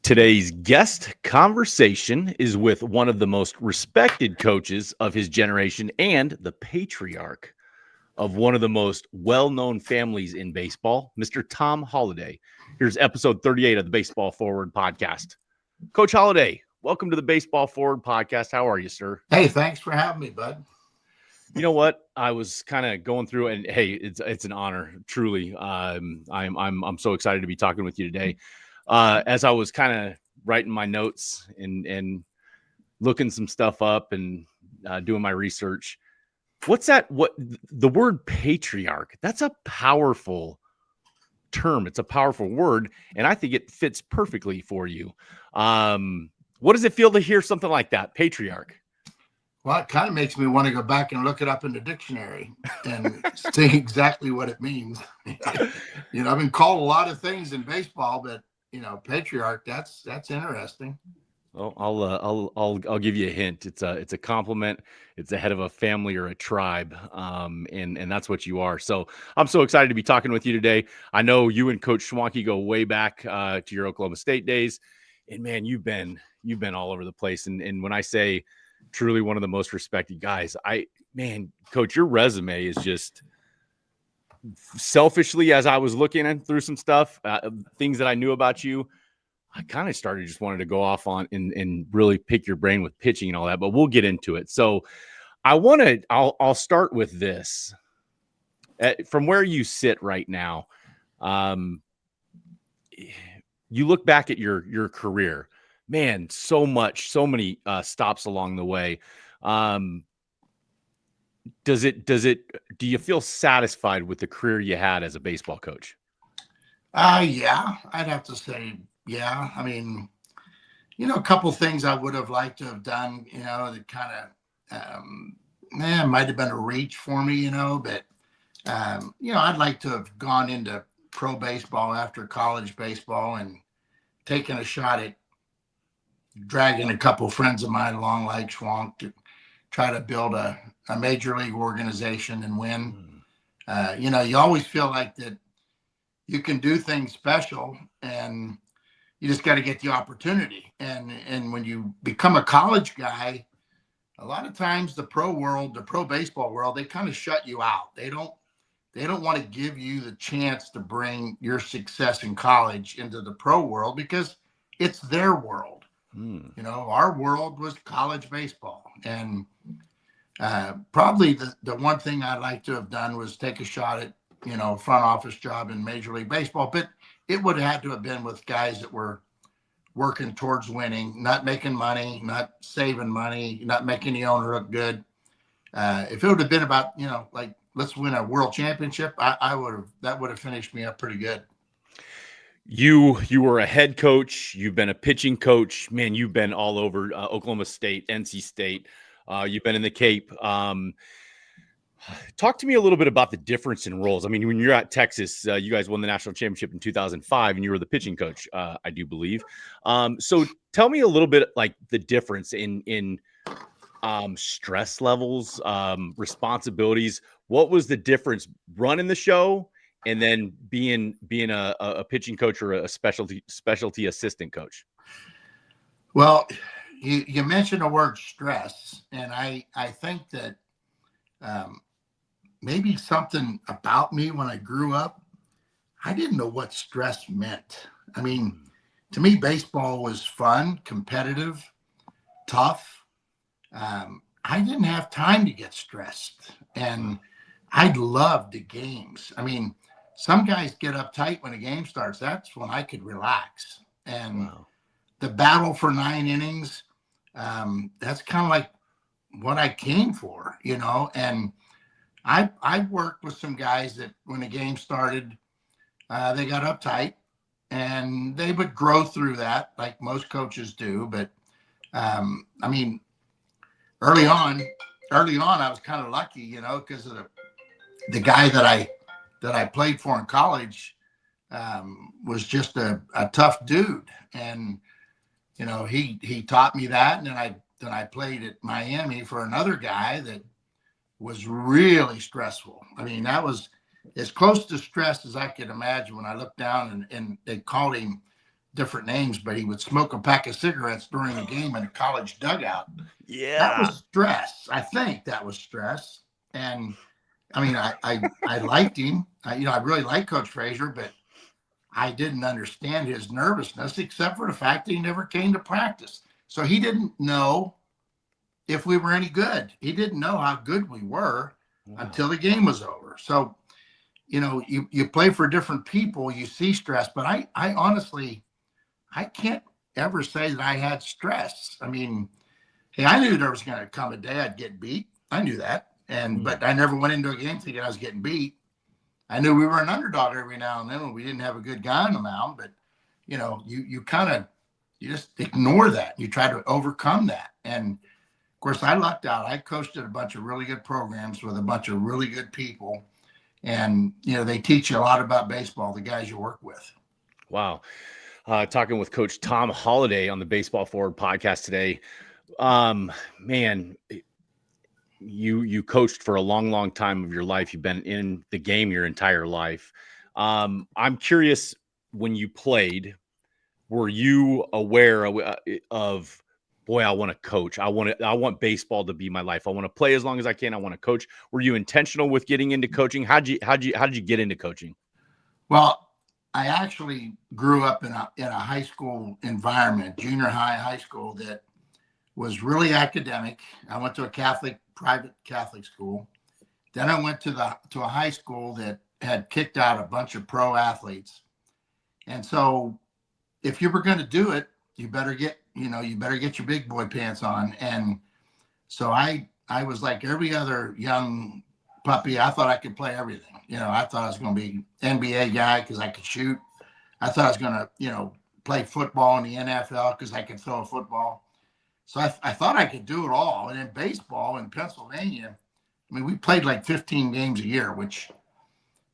Today's guest conversation is with one of the most respected coaches of his generation and the patriarch of one of the most well-known families in baseball, Mr. Tom Holliday. Here's episode 38 of the Baseball Forward podcast. Coach Holliday, welcome to the Baseball Forward podcast. How are you, sir? Hey, thanks for having me, bud. You know what? I was kind of going through, and hey, it's an honor, truly. I'm so excited to be talking with you today. As I was kind of writing my notes and looking some stuff up and doing my research, what's that? What the word patriarch? That's a powerful term. It's a powerful word, and I think it fits perfectly for you. What does it feel to hear something like that, patriarch? Well, it kind of makes me want to go back and look it up in the dictionary and see exactly what it means. I've been called a lot of things in baseball, but patriarch, that's interesting. Well, I'll give you a hint. It's a compliment. It's the head of a family or a tribe, and that's what you are. So I'm so excited to be talking with you today. I know you and Coach Schwanke go way back to your Oklahoma State days, and man, you've been all over the place. And when I say truly one of the most respected guys, Coach, your resume is just selfishly, as I was looking through some stuff, things that I knew about you, I kind of just wanted to go off on and really pick your brain with pitching and all that, but we'll get into it. So I'll start with this. From where you sit right now, you look back at your career, man, so many stops along the way. Do you feel satisfied with the career you had as a baseball coach? Yeah, I'd have to say, yeah. I mean, a couple things I would have liked to have done, that kind of, might have been a reach for me, but, I'd like to have gone into pro baseball after college baseball and taken a shot at dragging a couple friends of mine along like Schwanke to try to build a major league organization and win. You always feel like that you can do things special and you just got to get the opportunity. And when you become a college guy, a lot of times the pro baseball world, they kind of shut you out. They don't want to give you the chance to bring your success in college into the pro world because it's their world. Our world was college baseball. And probably the one thing I'd like to have done was take a shot at, front office job in Major League Baseball. But it would have had to have been with guys that were working towards winning, not making money, not saving money, not making the owner look good. If it would have been about, like, let's win a world championship, that would have finished me up pretty good. You were a head coach. You've been a pitching coach. Man, you've been all over Oklahoma State, NC State. You've been in the Cape. Talk to me a little bit about the difference in roles. I mean, when you're at Texas, you guys won the national championship in 2005, and you were the pitching coach, I do believe. So tell me a little bit like the difference in stress levels, responsibilities. What was the difference running the show and then being a pitching coach or a specialty assistant coach? Well, you mentioned the word stress, and I think that maybe something about me when I grew up, I didn't know what stress meant. I mean, to me, baseball was fun, competitive, tough. I didn't have time to get stressed, and I loved the games. I mean, some guys get uptight when a game starts. That's when I could relax. And the battle for 9 innings, that's kind of like what I came for, and I worked with some guys that when the game started, they got uptight and they would grow through that like most coaches do. But I mean, early on, I was kind of lucky, because of the guy that I played for in college was just a tough dude. And, he taught me that. And then I played at Miami for another guy that was really stressful. I mean, that was as close to stress as I could imagine when I looked down and they called him different names, but he would smoke a pack of cigarettes during a game in a college dugout. That Yeah. was stress. I think that was stress. And I mean, I liked him. I really liked Coach Frazier, but I didn't understand his nervousness except for the fact that he never came to practice. So he didn't know if we were any good. He didn't know how good we were Wow. until the game was over. So, you play for different people, you see stress, but I honestly, I can't ever say that I had stress. I mean, hey, I knew there was going to come a day I'd get beat. I knew that. But I never went into a game thinking I was getting beat. I knew we were an underdog every now and then when we didn't have a good guy on the mound, but you kind of, you just ignore that. You try to overcome that. And of course I lucked out. I coached at a bunch of really good programs with a bunch of really good people. And, they teach you a lot about baseball, the guys you work with. Wow. Talking with Coach Tom Holliday on the Baseball Forward podcast today. Man, you coached for a long, long time of your life. You've been in the game your entire life. I'm curious, when you played, were you aware of boy, I want to coach. I want baseball to be my life. I want to play as long as I can. I want to coach. Were you intentional with getting into coaching? How did you get into coaching? Well, I actually grew up in a high school environment, junior high, high school, that was really academic. I went to a private Catholic school. Then I went to a high school that had kicked out a bunch of pro athletes. And so if you were going to do it, you better get your big boy pants on. And so I was like every other young puppy. I thought I could play everything. I thought I was going to be NBA guy because I could shoot. I thought I was going to, play football in the NFL because I could throw a football. So I thought I could do it all. And in baseball in Pennsylvania, I mean, we played like 15 games a year, which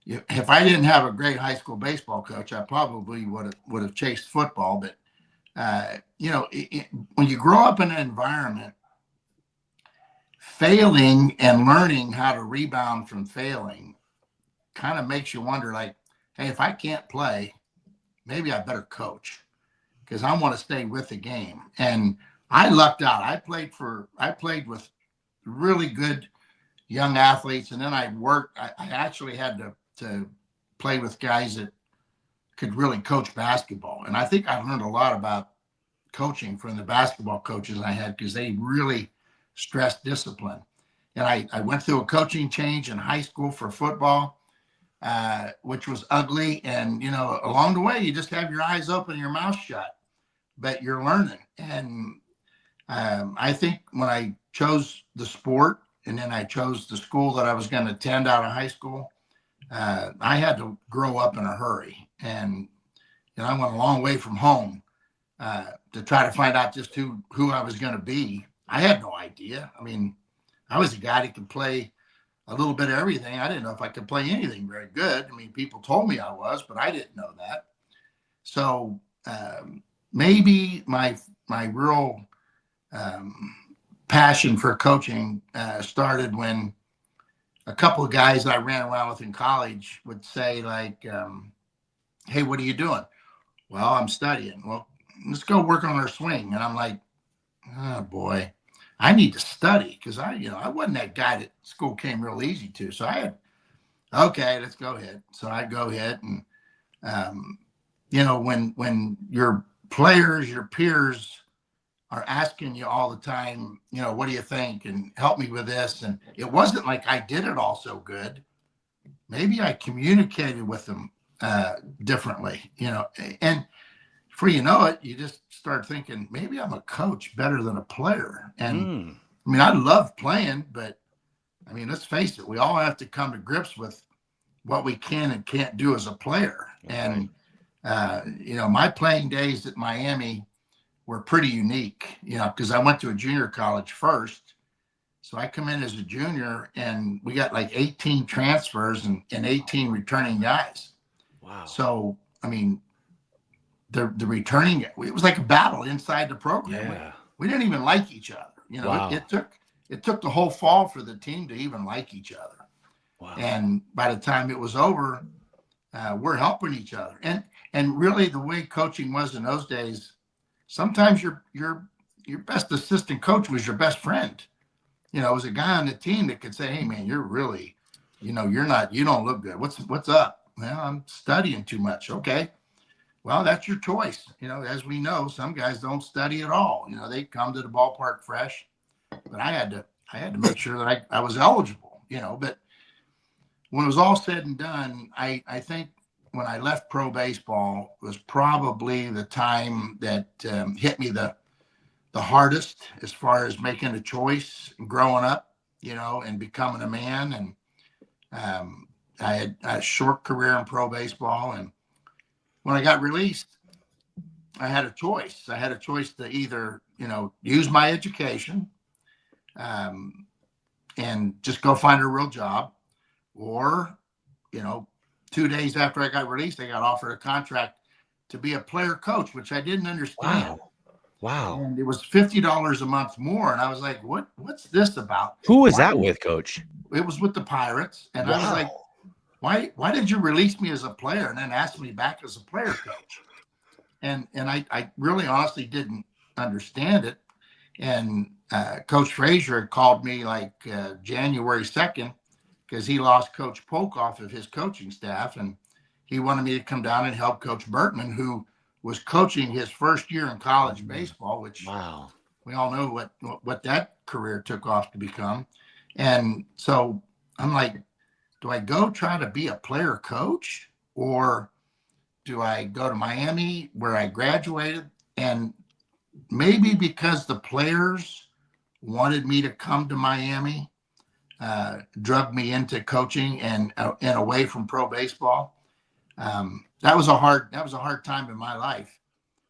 if I didn't have a great high school baseball coach, I probably would have chased football. But, when you grow up in an environment, failing and learning how to rebound from failing kind of makes you wonder, like, hey, if I can't play, maybe I better coach because I want to stay with the game. And I lucked out. I played with really good young athletes, and then I actually had to play with guys that could really coach basketball. And I think I learned a lot about coaching from the basketball coaches I had because they really stressed discipline. And I went through a coaching change in high school for football, which was ugly. And, along the way, you just have your eyes open and your mouth shut, but you're learning. And I think when I chose the sport and then I chose the school that I was going to attend out of high school, I had to grow up in a hurry. And I went a long way from home to try to find out just who I was going to be. I had no idea. I mean, I was a guy that could play a little bit of everything. I didn't know if I could play anything very good. I mean, people told me I was, but I didn't know that. So maybe my real passion for coaching started when a couple of guys that I ran around with in college would say, like, hey, what are you doing? Well, I'm studying. Well, let's go work on our swing. And I'm like, oh boy, I need to study because I wasn't that guy that school came real easy to. So okay, let's go ahead. So I'd go ahead and, when your players, your peers are asking you all the time, what do you think? And help me with this. And it wasn't like I did it all so good. Maybe I communicated with them differently, and before you know it, you just start thinking, maybe I'm a coach better than a player. And I mean, I love playing, but I mean, let's face it, we all have to come to grips with what we can and can't do as a player. Okay. And, my playing days at Miami were pretty unique, because I went to a junior college first. So I come in as a junior and we got like 18 transfers and 18 returning guys. Wow. So, I mean, the returning, it was like a battle inside the program. Yeah. We didn't even like each other. Wow. It took the whole fall for the team to even like each other. Wow. And by the time it was over, we're helping each other. And And really, the way coaching was in those days, sometimes your best assistant coach was your best friend. You know, it was a guy on the team that could say, "Hey, man, you're really, you don't look good. What's up?" Well, I'm studying too much. Okay, well, that's your choice. You know, as we know, some guys don't study at all. You know, they come to the ballpark fresh, but I had to make sure that I was eligible. You know, but when it was all said and done, I think when I left pro baseball was probably the time that hit me the hardest as far as making a choice and growing up, you know, and becoming a man. And I had a short career in pro baseball. And when I got released, I had a choice. I had a choice to either, you know, use my education um, and just go find a real job, or, you know, 2 days after I got released, I got offered a contract to be a player coach, which I didn't understand. Wow. Wow. And it was $50 a month more. And I was like, what's this about? Who was that with, Coach? It was with the Pirates. And I was like, Wow. why did you release me as a player and then ask me back as a player coach? And I really honestly didn't understand it. And Coach Frazier called me like January 2nd because he lost Coach Polk off of his coaching staff. And he wanted me to come down and help Coach Bertman, who was coaching his first year in college baseball, which Wow. we all know what that career took off to become. And so I'm like, do I go try to be a player coach, or do I go to Miami where I graduated? And maybe because the players wanted me to come to Miami, drug me into coaching and away from pro baseball. That was a hard time in my life.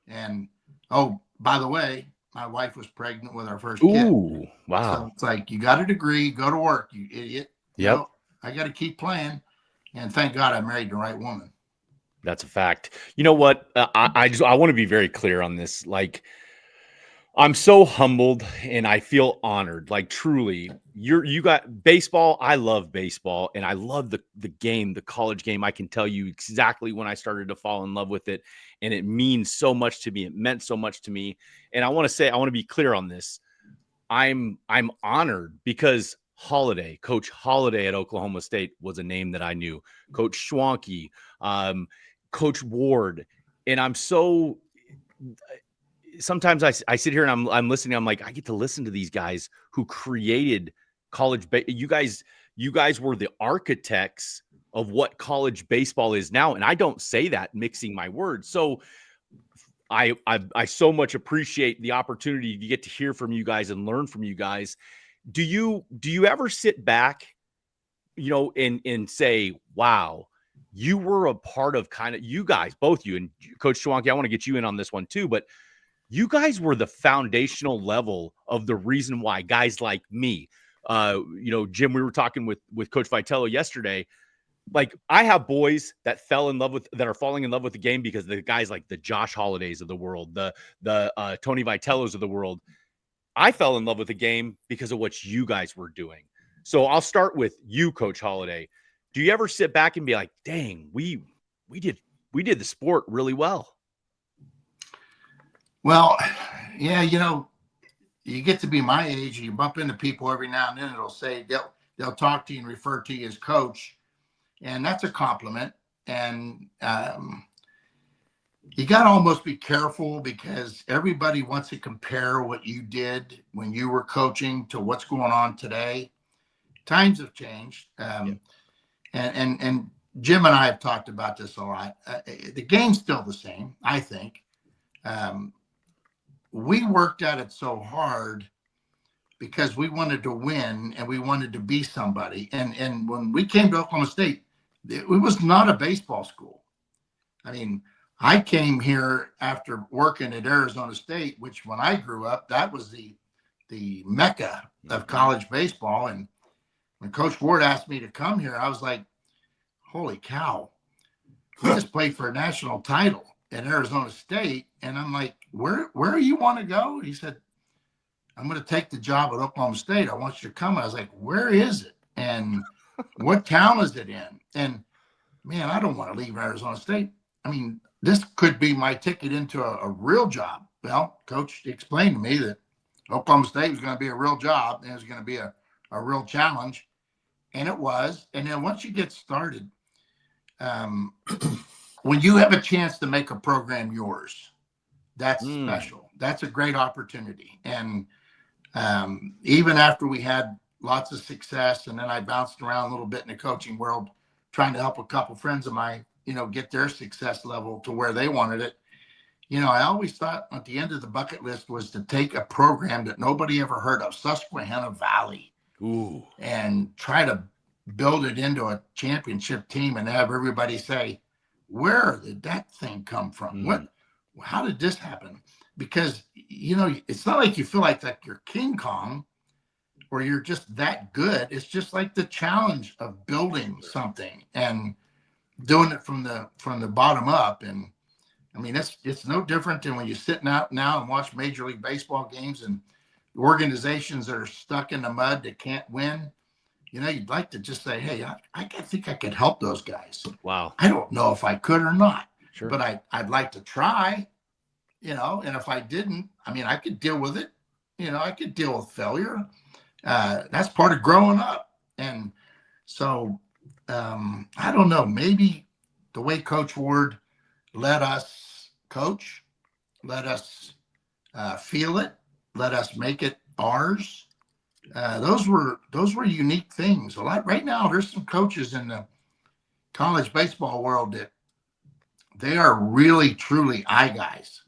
And oh, by the way, my wife was pregnant with our first kid. Ooh, wow. So it's like, you got a degree, go to work, you idiot. Yep. No, I got to keep playing. And thank God I married the right woman. That's a fact. You know what? I want to be very clear on this. Like, I'm so humbled and I feel honored. Like, truly, you got baseball. I love baseball and I love the game, the college game. I can tell you exactly when I started to fall in love with it, and it means so much to me. It meant so much to me. And I want to be clear on this. I'm honored because Holliday, Coach Holliday at Oklahoma State was a name that I knew. Coach Schwanke, Coach Ward, and I'm so. Sometimes I sit here and I'm listening. I'm like, I get to listen to these guys who created college. You guys were the architects of what college baseball is now, and I don't say that mixing my words. So I so much appreciate the opportunity to get to hear from you guys and learn from you guys. Do you ever sit back, you know, and say, wow, you were a part of kind of, you guys, both you and Coach Schwanke, I want to get you in on this one too, but you guys were the foundational level of the reason why guys like me, you know, Jim, we were talking with Coach Vitello yesterday. Like, I have boys that are falling in love with the game because the guys like the Josh Hollidays of the world, the Tony Vitellos of the world. I fell in love with the game because of what you guys were doing. So I'll start with you, Coach Holliday. Do you ever sit back and be like, dang, we did the sport really well? Well, yeah, you know, you get to be my age and you bump into people every now and then. It'll say they'll talk to you and refer to you as coach. And that's a compliment. And you got to almost be careful because everybody wants to compare what you did when you were coaching to what's going on today. Times have changed. And Jim and I have talked about this a lot. The game's still the same, I think. We worked at it so hard because we wanted to win and we wanted to be somebody. And when we came to Oklahoma State, it was not a baseball school. I mean, I came here after working at Arizona State, which when I grew up, that was the mecca of college baseball. And when Coach Ward asked me to come here, I was like, holy cow, we just played for a national title at Arizona State. And I'm like, where you want to go? He said, I'm going to take the job at Oklahoma State. I want you to come. I was like, where is it? And what town is it in? And man, I don't want to leave Arizona State. I mean, this could be my ticket into a real job. Well, coach explained to me that Oklahoma State was going to be a real job and it was going to be a real challenge. And it was. And then once you get started, um, when you have a chance to make a program yours, that's special. That's a great opportunity. And even after we had lots of success, and then I bounced around a little bit in the coaching world, trying to help a couple friends of mine, get their success level to where they wanted it. I always thought at the end of the bucket list was to take a program that nobody ever heard of, Susquehanna Valley, and try to build it into a championship team and have everybody say, where did that thing come from? How did this happen? Because, it's not like you feel like you're King Kong or you're just that good. It's just like the challenge of building something and doing it from the bottom up. And I mean, it's no different than when you're sitting out now and watch Major League Baseball games and organizations that are stuck in the mud that can't win. You'd like to just say, hey, I think I could help those guys. Wow. I don't know if I could or not, sure, but I'd like to try, and if I didn't, I mean, I could deal with it. I could deal with failure. That's part of growing up. And so I don't know, maybe the way Coach Ward let us coach, let us feel it, let us make it ours. Those were unique things. A lot right now. There's some coaches in the college baseball world that they are really truly I guys.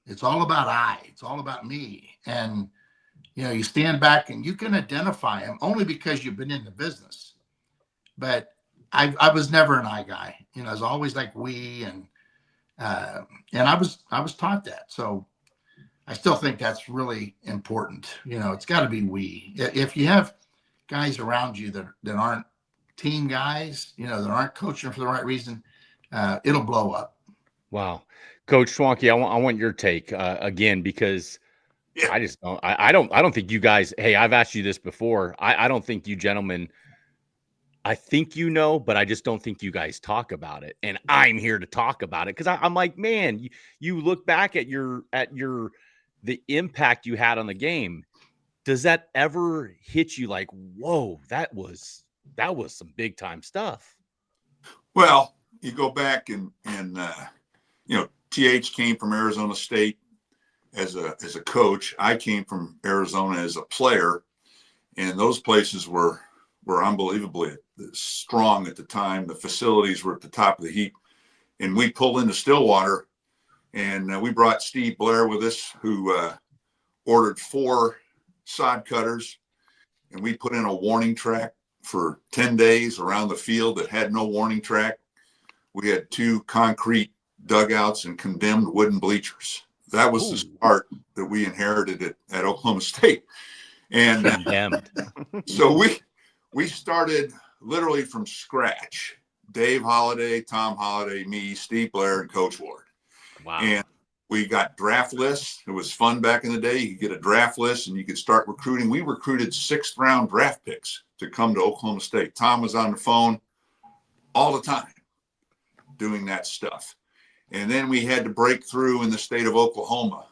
It's all about I. It's all about me. And you stand back and you can identify them only because you've been in the business. But I was never an I guy. I was always like we, and I was taught that. So I still think that's really important. It's got to be we. If you have guys around you that aren't team guys, that aren't coaching for the right reason, it'll blow up. Wow. Coach Schwanke, I want your take again, because I just don't, I don't think you guys, hey, I've asked you this before. I don't think you gentlemen, I think but I just don't think you guys talk about it. And I'm here to talk about it because I'm like, man, you look back at the impact you had on the game. Does that ever hit you like, whoa, that was some big time stuff? Well, you go back and TH came from Arizona State as a coach. I came from Arizona as a player, and those places were unbelievably strong at the time. The facilities were at the top of the heap, and we pulled into Stillwater, and we brought Steve Blair with us, who ordered 4 sod cutters, and we put in a warning track for 10 days around the field that had no warning track. We had 2 concrete dugouts and condemned wooden bleachers. That was the start that we inherited at Oklahoma State. And so we started literally from scratch. Dave Holliday, Tom Holliday, me, Steve Blair, and Coach Ward. Wow. And we got draft lists. It was fun back in the day. You could get a draft list and you could start recruiting. We recruited 6th round draft picks to come to Oklahoma State. Tom was on the phone all the time doing that stuff. And then we had to break through in the state of Oklahoma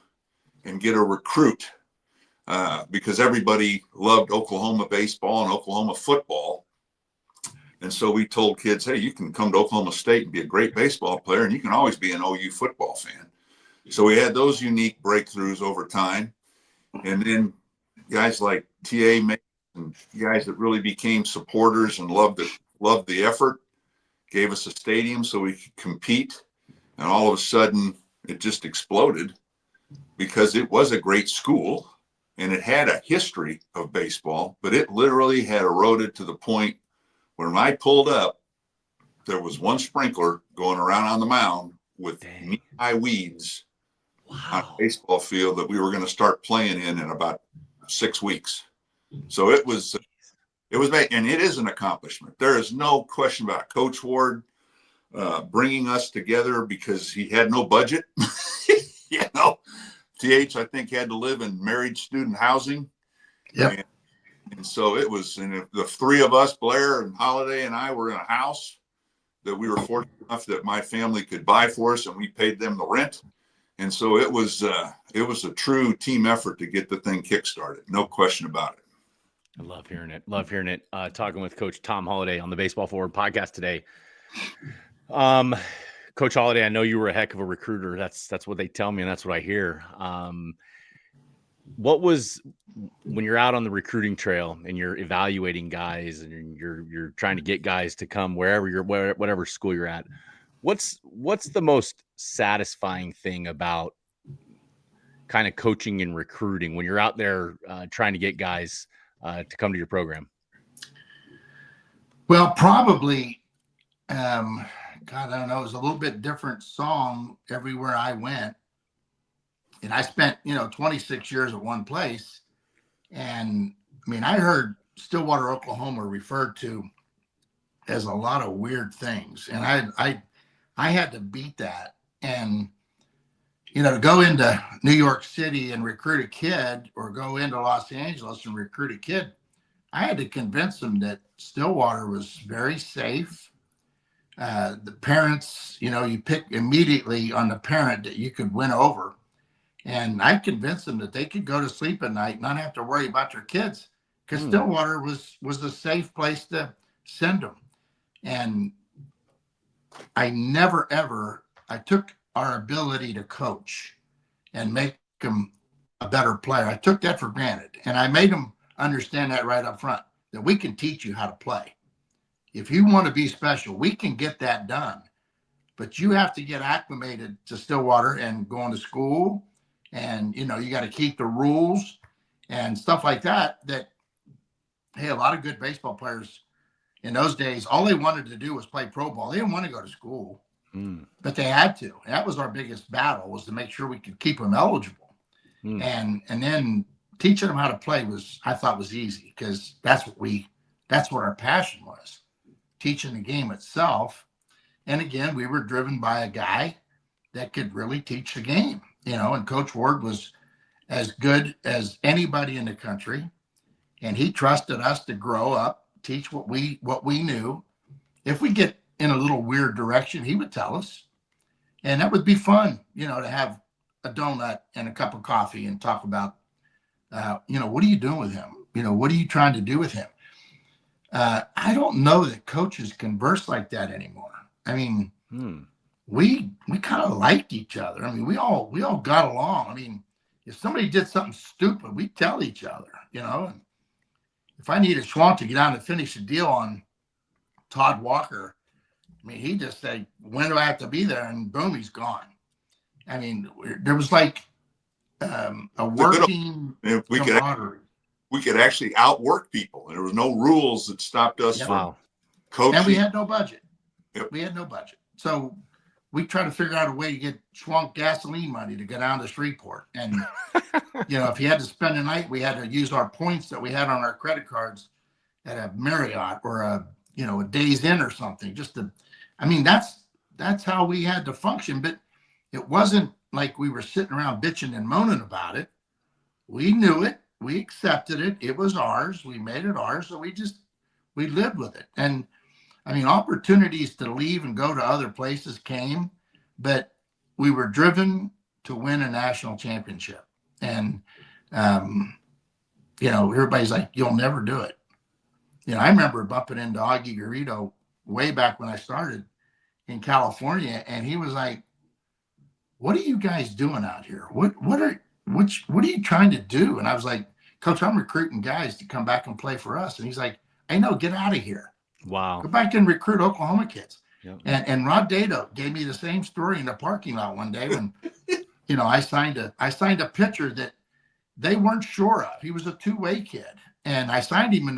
and get a recruit because everybody loved Oklahoma baseball and Oklahoma football. And so we told kids, hey, you can come to Oklahoma State and be a great baseball player, and you can always be an OU football fan. So we had those unique breakthroughs over time. And then guys like T.A. and guys that really became supporters and loved the effort, gave us a stadium so we could compete. And all of a sudden, it just exploded because it was a great school and it had a history of baseball, but it literally had eroded to the point where when I pulled up, there was one sprinkler going around on the mound with knee-high weeds on a baseball field that we were going to start playing in about 6 weeks. So it was, and it is an accomplishment. There is no question about it. Coach Ward bringing us together because he had no budget. TH, I think, had to live in married student housing. Yep. And so it was, and the 3 of us, Blair and Holliday and I, were in a house that we were fortunate enough that my family could buy for us, and we paid them the rent. And so it was a true team effort to get the thing kickstarted. No question about it. I love hearing it. Love hearing it. Talking with Coach Tom Holliday on the Baseball Forward podcast today. Coach Holliday, I know you were a heck of a recruiter. That's what they tell me, and that's what I hear. What was, when you're out on the recruiting trail and you're evaluating guys and you're trying to get guys to come whatever school you're at, what's the most satisfying thing about kind of coaching and recruiting when you're out there trying to get guys to come to your program? Well, probably, God, I don't know. It was a little bit different song everywhere I went. And I spent, 26 years at one place. And I mean, I heard Stillwater, Oklahoma referred to as a lot of weird things. And I had to beat that. And, to go into New York City and recruit a kid, or go into Los Angeles and recruit a kid, I had to convince them that Stillwater was very safe. The parents, you pick immediately on the parent that you could win over. And I convinced them that they could go to sleep at night and not have to worry about their kids, because Stillwater was a safe place to send them. And I never, ever, I took our ability to coach and make them a better player. I took that for granted. And I made them understand that right up front, that we can teach you how to play. If you want to be special, we can get that done. But you have to get acclimated to Stillwater and going to school. And, you got to keep the rules and stuff like that, hey, a lot of good baseball players in those days, all they wanted to do was play pro ball. They didn't want to go to school, but they had to. And that was our biggest battle, was to make sure we could keep them eligible. And then teaching them how to play I thought was easy, because that's what our passion was, teaching the game itself. And again, we were driven by a guy that could really teach the game. And Coach Ward was as good as anybody in the country. And he trusted us to grow up, teach what we knew. If we get in a little weird direction, he would tell us. And that would be fun, to have a donut and a cup of coffee and talk about, what are you doing with him? What are you trying to do with him? I don't know that coaches converse like that anymore. I mean, we kind of liked each other. I mean, we all got along. I mean, if somebody did something stupid, we'd tell each other, And if I needed Schwanke to get down and finish a deal on Todd Walker, I mean, he just said, when do I have to be there? And boom, he's gone. I mean, there was like a working camaraderie. We could actually outwork people, and there was no rules that stopped us from coaching. And we had no budget. Yep. We had no budget. So we tried to figure out a way to get Schwanke gasoline money to go down to Shreveport. And, if you had to spend a night, we had to use our points that we had on our credit cards at a Marriott or a Days Inn or something. That's how we had to function. But it wasn't like we were sitting around bitching and moaning about it. We knew it. We accepted it. It was ours. We made it ours. So we lived with it. And opportunities to leave and go to other places came, but we were driven to win a national championship. And, everybody's like, you'll never do it. I remember bumping into Augie Garrido way back when I started in California. And he was like, what are you guys doing out here? What are you trying to do? And I was like, Coach, I'm recruiting guys to come back and play for us. And he's like, I know, get out of here. Wow. Go back and recruit Oklahoma kids. Yep. And Rod Dado gave me the same story in the parking lot one day when, I signed a pitcher that they weren't sure of. He was a two-way kid. And I signed him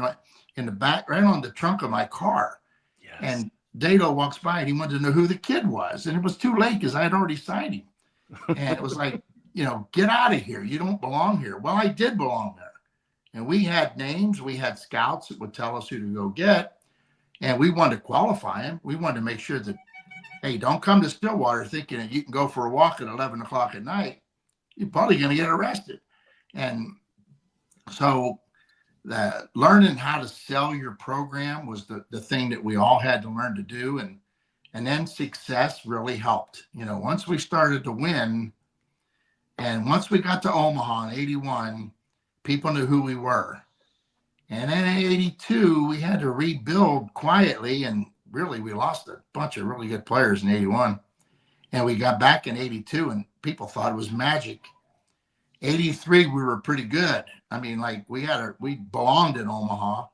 in the back, right on the trunk of my car. Yes. And Dado walks by and he wanted to know who the kid was. And it was too late because I had already signed him. And it was like, get out of here. You don't belong here. Well, I did belong there. And we had names. We had scouts that would tell us who to go get. And we wanted to qualify him. We wanted to make sure that, hey, don't come to Stillwater thinking that you can go for a walk at 11 o'clock at night. You're probably going to get arrested. And so learning how to sell your program was the thing that we all had to learn to do. And then success really helped. Once we started to win, and once we got to Omaha in 81, people knew who we were. And then in 82, we had to rebuild quietly. And really, we lost a bunch of really good players in 81. And we got back in 82, and people thought it was magic. 83, we were pretty good. I mean, like we belonged in Omaha.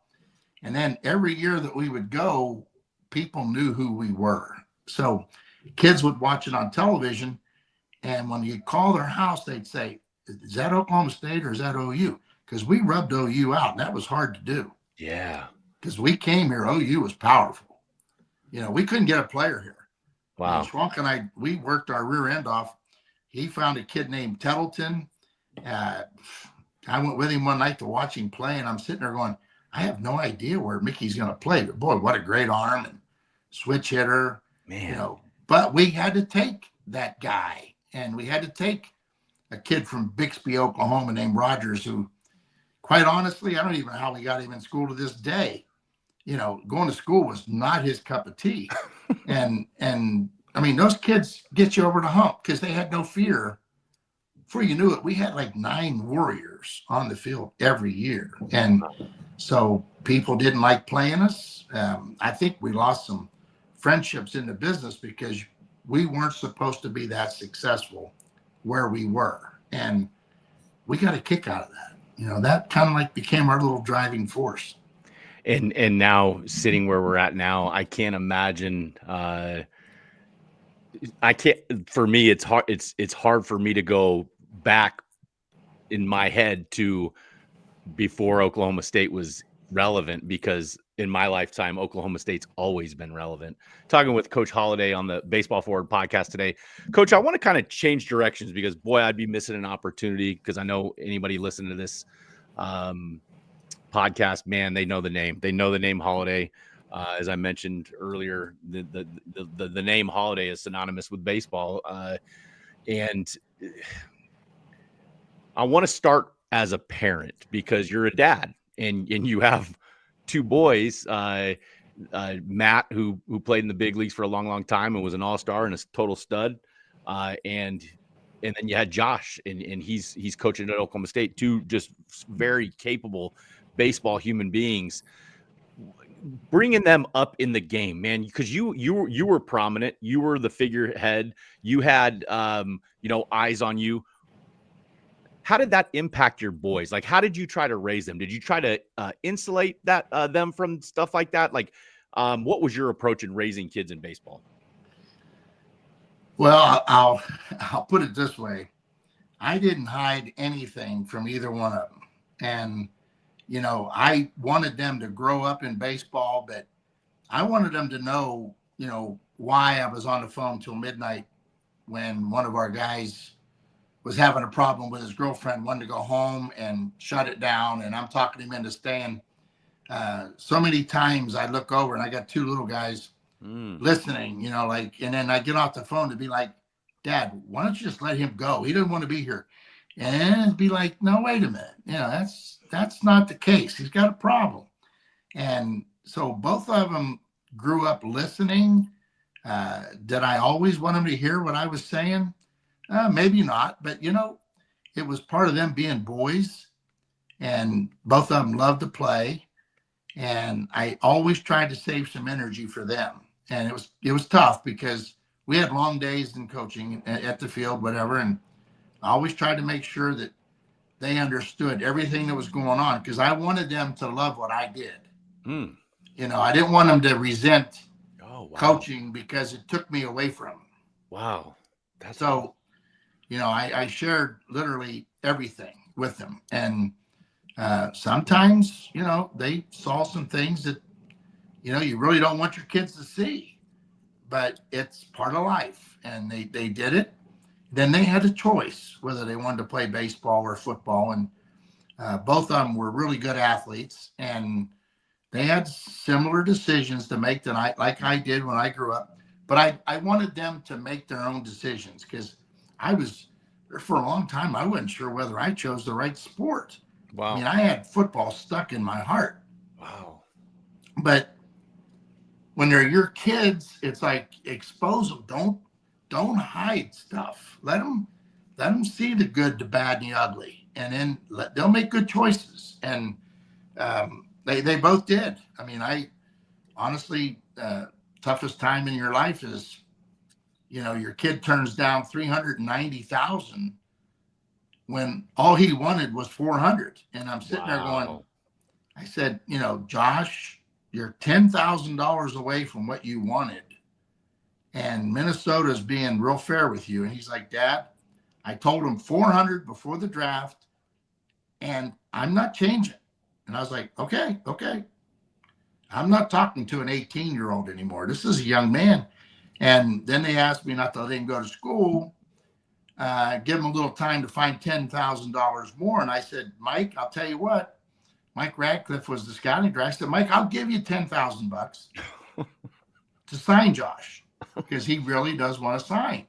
And then every year that we would go, people knew who we were. So kids would watch it on television. And when you call their house, they'd say, is that Oklahoma State or is that OU? Because we rubbed OU out, and that was hard to do. Yeah. Because we came here, OU was powerful. We couldn't get a player here. Wow. And Schwanke and we worked our rear end off. He found a kid named Tettleton. I went with him one night to watch him play, and I'm sitting there going, I have no idea where Mickey's going to play. But boy, what a great arm and switch hitter. Man. But we had to take that guy, and we had to take a kid from Bixby, Oklahoma named Rogers, who, quite honestly, I don't even know how we got him in school to this day. Going to school was not his cup of tea. and I mean, those kids get you over the hump because they had no fear. Before you knew it, we had like 9 warriors on the field every year. And so people didn't like playing us. I think we lost some friendships in the business because we weren't supposed to be that successful where we were. And we got a kick out of that. That kind of like became our little driving force. And now sitting where we're at now, I can't imagine. I can't. For me, it's hard. It's hard for me to go back in my head to before Oklahoma State was relevant, because in my lifetime, Oklahoma State's always been relevant. Talking with Coach Holliday on the Baseball Forward podcast today. Coach, I want to kind of change directions because, boy, I'd be missing an opportunity, because I know anybody listening to this podcast, man, they know the name. They know the name Holliday. As I mentioned earlier, the name Holliday is synonymous with baseball. And I want to start as a parent, because you're a dad and you have 2 boys, Matt, who played in the big leagues for a long, long time and was an all-star and a total stud. And then you had Josh, and he's coaching at Oklahoma State, 2 just very capable baseball human beings. Bringing them up in the game, man, because you were prominent, you were the figurehead, you had eyes on you. How did that impact your boys? Like, how did you try to raise them? Did you try to insulate them from stuff like that? Like, what was your approach in raising kids in baseball? Well, I'll put it this way. I didn't hide anything from either one of them. And, I wanted them to grow up in baseball, but I wanted them to know, why I was on the phone till midnight when one of our guys was having a problem with his girlfriend, wanted to go home and shut it down. And I'm talking him into staying. So many times I look over and I got 2 little guys listening, and then I get off the phone to be like, Dad, why don't you just let him go? He doesn't want to be here. And it'd be like, no, wait a minute. That's not the case. He's got a problem. And so both of them grew up listening. Did I always want them to hear what I was saying? Maybe not, but it was part of them being boys, and both of them loved to play. And I always tried to save some energy for them. And it was tough because we had long days in coaching at the field, whatever. And I always tried to make sure that they understood everything that was going on, because I wanted them to love what I did. I didn't want them to resent coaching because it took me away from them. Wow. That's so, I shared literally everything with them. And sometimes, they saw some things that, you really don't want your kids to see, but it's part of life. And they did it. Then they had a choice whether they wanted to play baseball or football. And both of them were really good athletes. And they had similar decisions to make like I did when I grew up. But I wanted them to make their own decisions, because for a long time, I wasn't sure whether I chose the right sport. Wow. I mean, I had football stuck in my heart. Wow. But when they're your kids, it's like expose them. Don't hide stuff. Let them see the good, the bad, and the ugly, and then they'll make good choices. And they both did. I mean, I honestly, toughest time in your life is, your kid turns down 390,000 when all he wanted was 400. And I'm sitting there going, I said, Josh, you're $10,000 away from what you wanted. And Minnesota's being real fair with you. And he's like, Dad, I told him 400 before the draft, and I'm not changing. And I was like, okay. I'm not talking to an 18-year-old anymore. This is a young man. And then they asked me not to let him go to school, give him a little time to find $10,000 more. And I said, Mike, I'll tell you what, Mike Radcliffe was the scouting director. I said, Mike, I'll give you $10,000 to sign Josh, because he really does want to sign.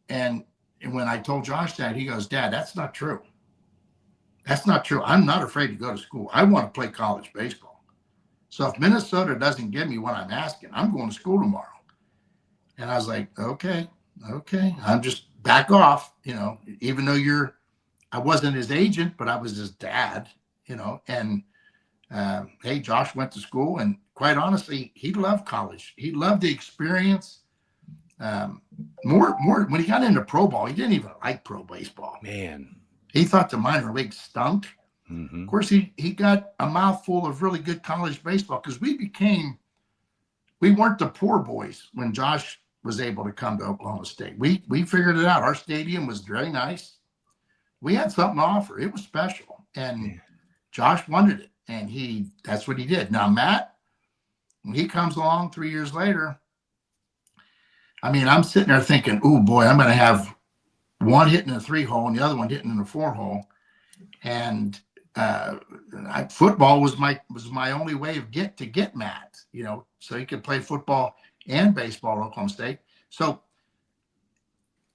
And when I told Josh that, he goes, Dad, that's not true. That's not true. I'm not afraid to go to school. I want to play college baseball. So if Minnesota doesn't give me what I'm asking, I'm going to school tomorrow. And I was like, okay. I'm just back off, even though I wasn't his agent, but I was his dad, and hey, Josh went to school, and quite honestly, he loved college. He loved the experience. More when he got into pro ball, he didn't even like pro baseball. Man, he thought the minor league stunk. Mm-hmm. Of course, he got a mouthful of really good college baseball, because we weren't the poor boys when Josh was able to come to Oklahoma State. We figured it out. Our stadium was very nice. We had something to offer. It was special, and Josh wanted it, and that's what he did. Now, Matt, when he comes along 3 years later, I mean, I'm sitting there thinking, oh boy, I'm going to have one hitting a 3-hole and the other one hitting in a 4-hole. And football was my only way of get Matt, so he could play football and baseball at Oklahoma State. So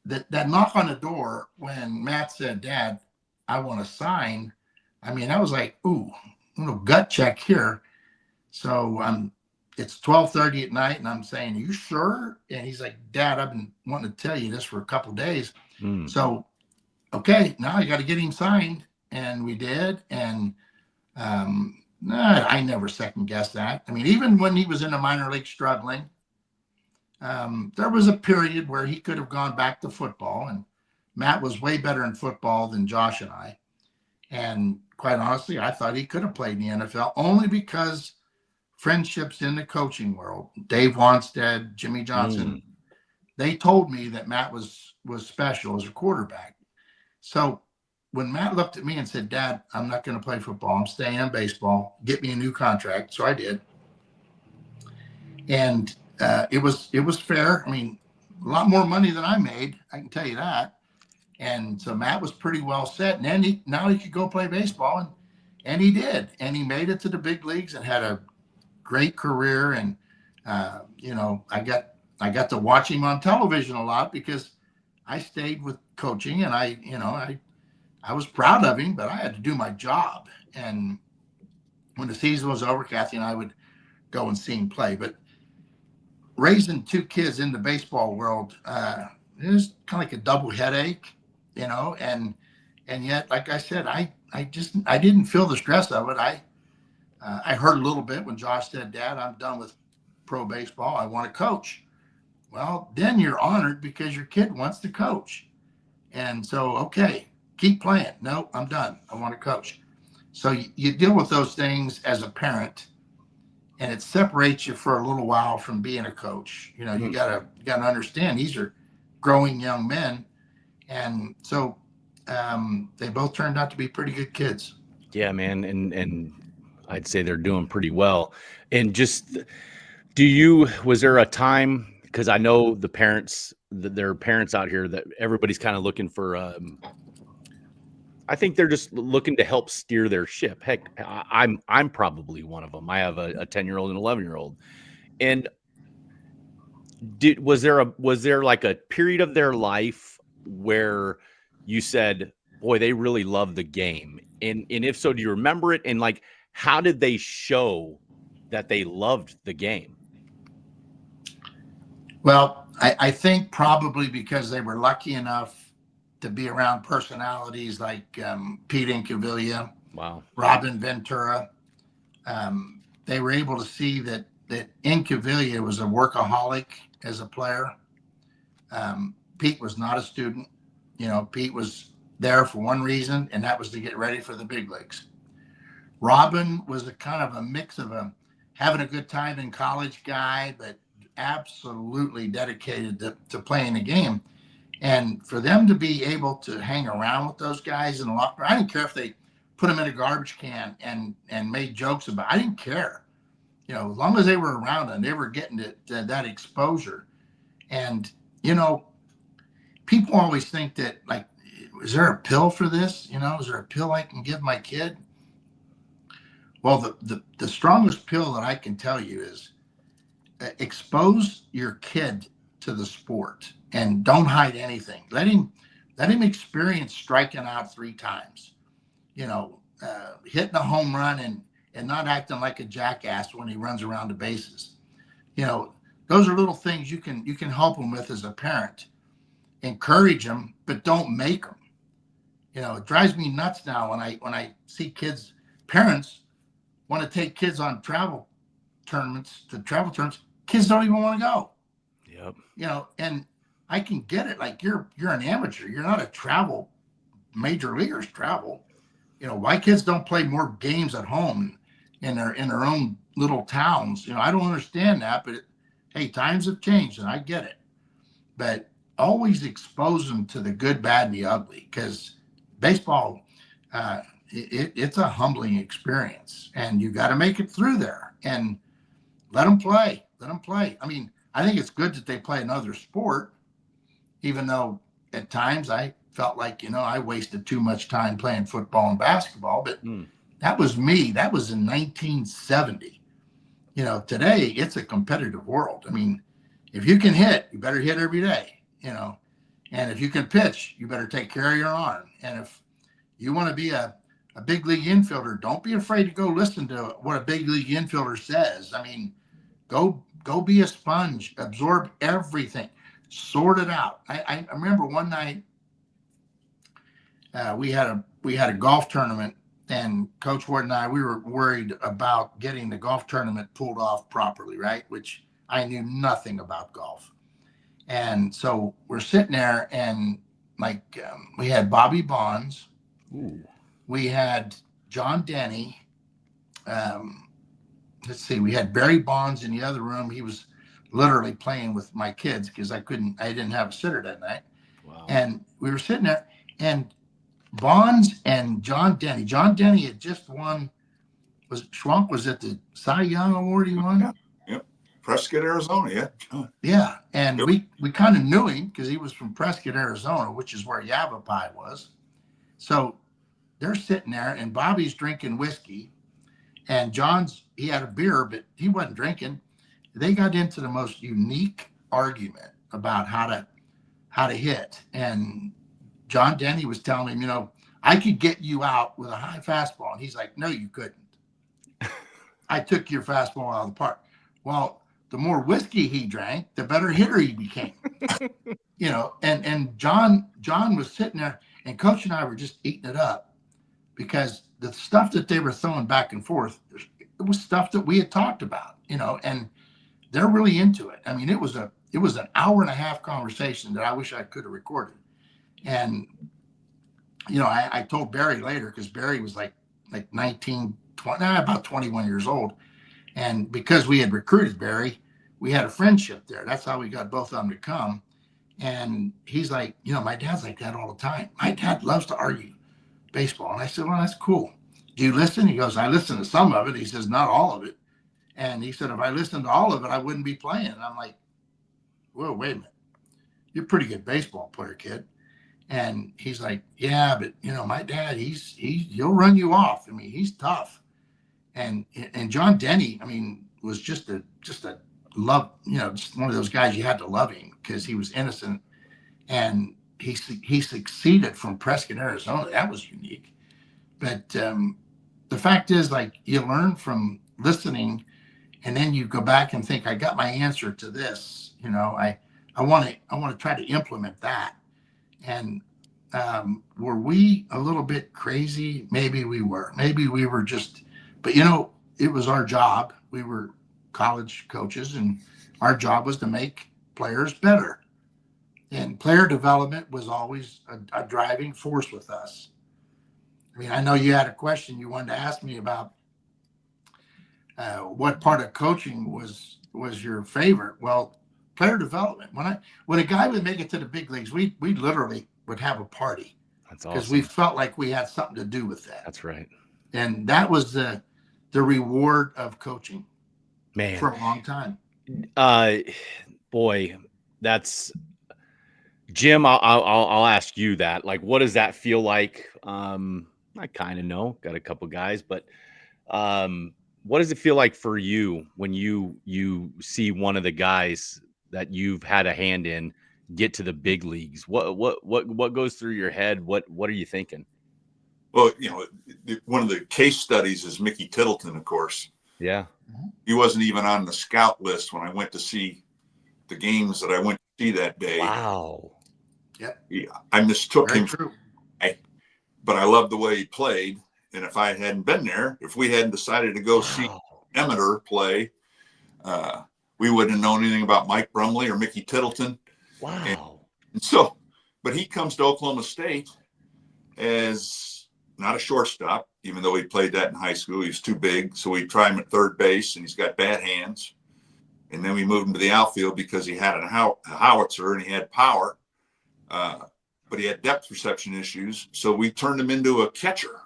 that knock on the door when Matt said, Dad, I want to sign. I mean, I was like, ooh, a little gut check here. So it's 12:30 at night, and I'm saying, are you sure? And he's like, Dad, I've been wanting to tell you this for a couple of days. So, okay, now I got to get him signed. And we did. And I never second guessed that. I mean, even when he was in the minor league struggling, there was a period where he could have gone back to football. And Matt was way better in football than Josh and I. And quite honestly, I thought he could have played in the NFL, only because friendships in the coaching world, Dave Wanstead, Jimmy Johnson, they told me that Matt was special as a quarterback. So when Matt looked at me and said, Dad, I'm not going to play football, I'm staying in baseball, get me a new contract. So I did. And it was fair. I mean, a lot more money than I made, I can tell you that. And so Matt was pretty well set. And then now he could go play baseball, and he did. And he made it to the big leagues and had a great career. And I got to watch him on television a lot, because I stayed with coaching, and I was proud of him, but I had to do my job. And when the season was over, Kathy and I would go and see him play. But raising two kids in the baseball world, it was kind of like a double headache, and yet, like I said, I didn't feel the stress of it. I heard a little bit when Josh said, Dad, I'm done with pro baseball, I want to coach. Well, then you're honored, because your kid wants to coach. And so, okay, keep playing. No, I'm done. I want to coach. So you deal with those things as a parent, and it separates you for a little while from being a coach. You gotta understand, these are growing young men. And so they both turned out to be pretty good kids. Yeah, man. And I'd say they're doing pretty well. And just, was there a time, because I know there are parents out here that everybody's kind of looking for, I think they're just looking to help steer their ship. Heck, I'm probably one of them. I have a 10-year-old and 11-year-old. And was there like a period of their life where you said, boy, they really love the game? And if so, do you remember it? And like, how did they show that they loved the game? Well, I think probably because they were lucky enough to be around personalities like Pete Incaviglia, Wow. Robin Ventura. They were able to see that Incaviglia was a workaholic as a player. Pete was not a student. Pete was there for one reason, and that was to get ready for the big leagues. Robin was a kind of a mix of a having a good time in college guy, but absolutely dedicated to playing the game. And for them to be able to hang around with those guys in the locker room, I didn't care if they put them in a garbage can and made jokes about it. I didn't care. As long as they were around and they were getting that exposure. And, people always think that, like, is there a pill for this? Is there a pill I can give my kid? Well, the strongest pill that I can tell you is expose your kid to the sport and don't hide anything. Let him experience striking out 3 times, hitting a home run and not acting like a jackass when he runs around the bases. Those are little things you can help him with as a parent. Encourage them, but don't make them. It drives me nuts now when I see parents want to take kids on travel tournaments. Kids don't even want to go. Yep. And I can get it. Like, you're an amateur. You're not a travel. Major leaguers travel. Why kids don't play more games at home in their own little towns? I don't understand that, but hey, times have changed and I get it. But always expose them to the good, bad, and the ugly, because baseball, it's a humbling experience, and you got to make it through there and let them play. Let them play. I mean, I think it's good that they play another sport, even though at times I felt like, I wasted too much time playing football and basketball, but that was me. That was in 1970. Today it's a competitive world. I mean, if you can hit, you better hit every day, and if you can pitch, you better take care of your arm. And if you want to be a big league infielder, don't be afraid to go listen to what a big league infielder says. I mean, go be a sponge, absorb everything, sort it out. I remember one night we had a golf tournament, and Coach Ward and we were worried about getting the golf tournament pulled off properly, right? Which I knew nothing about golf. And so we're sitting there, and we had Bobby Bonds. Ooh. We had John Denny. Let's see, we had Barry Bonds in the other room. He was literally playing with my kids because I didn't have a sitter that night. Wow. And we were sitting there, and Bonds and John Denny. John Denny had just won. Schwanke was at the Cy Young Award he won? Yep. Prescott, Arizona. Yeah. Yeah. And Yep. we kind of knew him because he was from Prescott, Arizona, which is where Yavapai was. So they're sitting there, and Bobby's drinking whiskey, and he had a beer, but he wasn't drinking. They got into the most unique argument about how to hit. And John Denny was telling him, I could get you out with a high fastball. And he's like, no, you couldn't. I took your fastball out of the park. Well, the more whiskey he drank, the better hitter he became. And John was sitting there, and Coach and I were just eating it up, because the stuff that they were throwing back and forth, it was stuff that we had talked about, and they're really into it. I mean, it was an hour and a half conversation that I wish I could have recorded. And, I told Barry later, because Barry was like 19, 20, about 21 years old. And because we had recruited Barry, we had a friendship there. That's how we got both of them to come. And he's like, my dad's like that all the time. My dad loves to argue baseball. And I said, well, that's cool. Do you listen? He goes, I listen to some of it. He says, not all of it. And he said, if I listened to all of it, I wouldn't be playing. And I'm like, whoa, wait a minute. You're a pretty good baseball player, kid. And he's like, yeah, but my dad, he'll run you off. I mean, he's tough. And John Denny, I mean, was just a love, just one of those guys you had to love him because he was innocent, and he succeeded from Prescott, Arizona. That was unique. But the fact is, like, you learn from listening And then you go back and think, I got my answer to this. I want to try to implement that. And were we a little bit crazy? Maybe we were. Maybe we were just, but it was our job. We were college coaches, and our job was to make players better. And player development was always a driving force with us. I mean, I know you had a question you wanted to ask me about what part of coaching was your favorite. Well, player development. When a guy would make it to the big leagues, we literally would have a party. That's because we awesome. felt like we had something to do with that. That's right. And that was the reward of coaching, man, for a long time. Boy, that's Jim. I'll ask you that. Like, what does that feel like? I kind of know. Got a couple guys, but what does it feel like for you when you see one of the guys that you've had a hand in get to the big leagues? What goes through your head? What are you thinking? Well, one of the case studies is Mickey Tittleton, of course. Yeah. He wasn't even on the scout list when I went to see the games that I went to see that day. Wow. Yep. Yeah, I mistook Very him. True. But I loved the way he played. And if I hadn't been there, if we hadn't decided to go see Emmiter play, we wouldn't have known anything about Mike Brumley or Mickey Tittleton. Wow. And so, but he comes to Oklahoma State as not a shortstop, even though he played that in high school. He was too big. So we tried him at third base, and he's got bad hands. And then we moved him to the outfield because he had a howitzer and he had power. But he had depth perception issues. So we turned him into a catcher,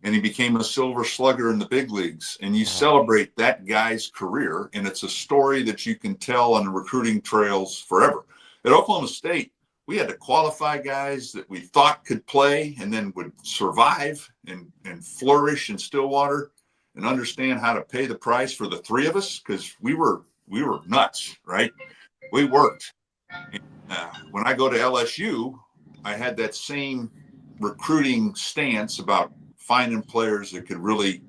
and he became a silver slugger in the big leagues. And you celebrate that guy's career, and it's a story that you can tell on the recruiting trails forever. At Oklahoma State, we had to qualify guys that we thought could play and then would survive and flourish in Stillwater and understand how to pay the price for the three of us, because we were nuts, right? We worked. And, when I go to LSU, I had that same recruiting stance about finding players that could really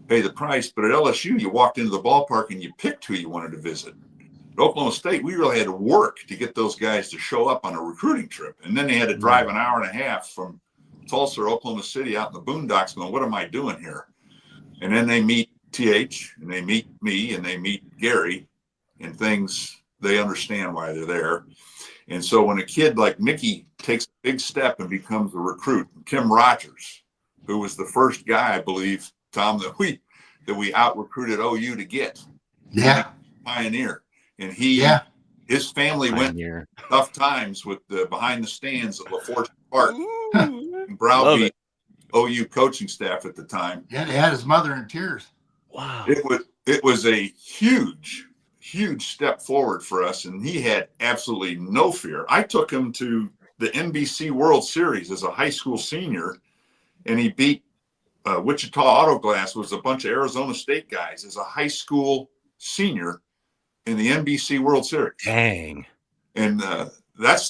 pay the price. But at LSU, you walked into the ballpark and you picked who you wanted to visit. At Oklahoma State, we really had to work to get those guys to show up on a recruiting trip. And then they had to drive an hour and a half from Tulsa or Oklahoma City out in the boondocks going, what am I doing here? And then they meet TH, and they meet me, and they meet Gary, and things, they understand why they're there. And so when a kid like Mickey takes a big step and becomes a recruit, Kim Rogers, who was the first guy, I believe, Tom, that we out recruited OU to get. Yeah. Pioneer. And his family went tough times with the behind the stands at LaForge Park and browbeat OU coaching staff at the time. Yeah, they had his mother in tears. Wow. It was a huge step forward for us, and he had absolutely no fear. I took him to the NBC World Series as a high school senior, and he beat Wichita Auto Glass, was a bunch of Arizona State guys, as a high school senior in the NBC World Series. Dang. And those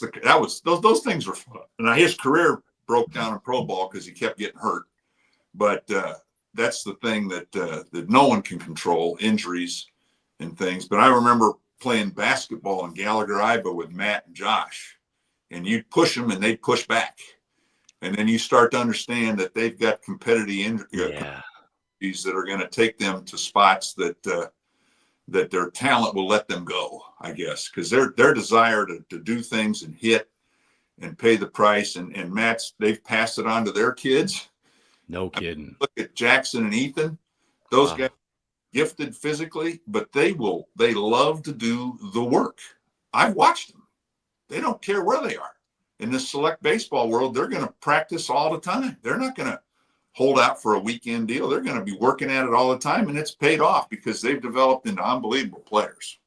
things were fun. Now his career broke down in pro ball because he kept getting hurt, but that's the thing that no one can control, injuries and things. But I remember playing basketball in Gallagher, Iowa with Matt and Josh, and you'd push them and they'd push back. And then you start to understand that they've got competitive injuries that are going to take them to spots that their talent will let them go, I guess, because their desire to do things and hit and pay the price. And Matt's, they've passed it on to their kids. No kidding. Look at Jackson and Ethan. Those guys gifted physically, but they love to do the work. I've watched them. They don't care where they are. In this select baseball world, they're going to practice all the time. They're not going to hold out for a weekend deal. They're going to be working at it all the time, and it's paid off because they've developed into unbelievable players.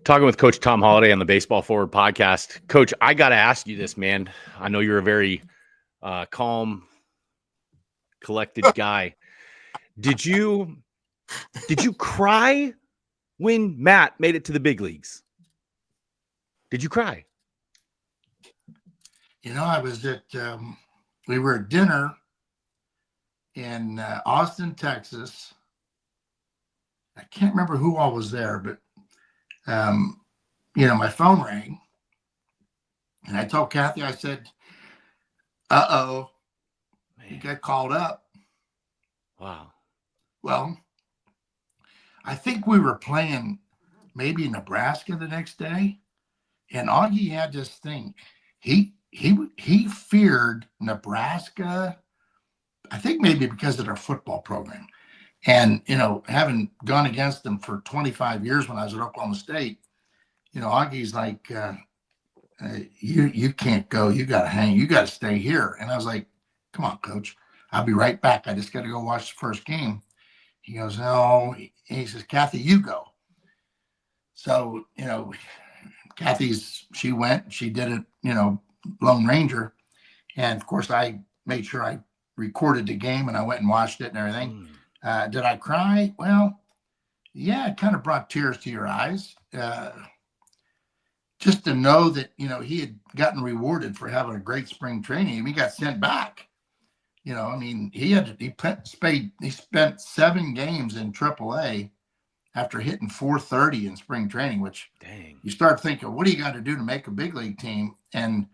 Talking with Coach Tom Holliday on the Baseball Forward podcast. Coach, I got to ask you this, man. I know you're a very calm, collected guy. Did you cry when Matt made it to the big leagues? Did you cry? I was at, we were at dinner in Austin, Texas. I can't remember who all was there, but you know, my phone rang, and I told Kathy, I said, "Uh-oh, he got called up." Wow. Well, I think we were playing maybe Nebraska the next day, and Augie had this thing. He feared Nebraska. I think maybe because of their football program, and you know, having gone against them for 25 years when I was at Oklahoma State, you know, Augie's like, you can't go. You got to hang. You got to stay here. And I was like, come on, coach. I'll be right back. I just got to go watch the first game. He goes, no. And he says, Kathy, you go. So, you know, she went, she did it, you know, Lone Ranger. And of course, I made sure I recorded the game and I went and watched it and everything. Did I cry? Well, yeah, it kind of brought tears to your eyes. Just to know that, you know, he had gotten rewarded for having a great spring training. And he got sent back. You know, I mean, he spent 7 games in AAA after hitting 430 in spring training, which Dang. you start thinking, what do you got to do to make a big league team? And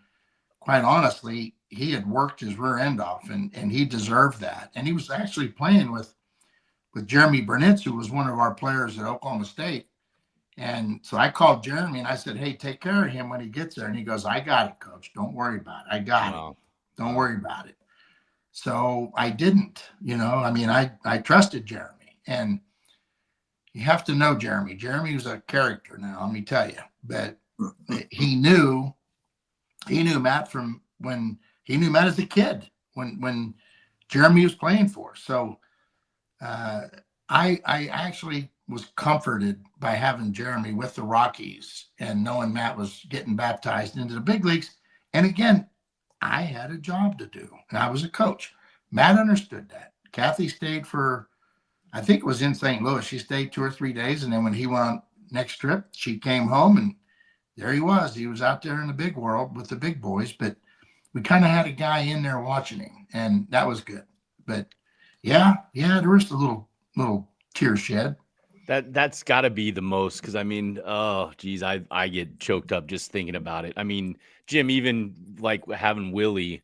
quite honestly, he had worked his rear end off, and he deserved that. And he was actually playing with Jeremy Burnitz, who was one of our players at Oklahoma State. And so I called Jeremy and I said, hey, take care of him when he gets there. And he goes, I got it, coach. Don't worry about it. I got it. Don't worry about it. So I didn't, you know, I mean, I trusted Jeremy, and you have to know Jeremy. Jeremy was a character now, let me tell you, but he knew Matt from when he knew Matt as a kid, when Jeremy was playing for us. So I actually was comforted by having Jeremy with the Rockies and knowing Matt was getting baptized into the big leagues. And again, I had a job to do, and I was a coach. Matt understood that. Kathy stayed for, I think it was in St. Louis. She stayed 2 or 3 days, and then when he went on next trip, she came home, and there he was. He was out there in the big world with the big boys, but we kind of had a guy in there watching him, and that was good. But yeah, there was a little tear shed. That's got to be the most, because I mean, oh geez, I get choked up just thinking about it. I mean, Jim, even like having Willie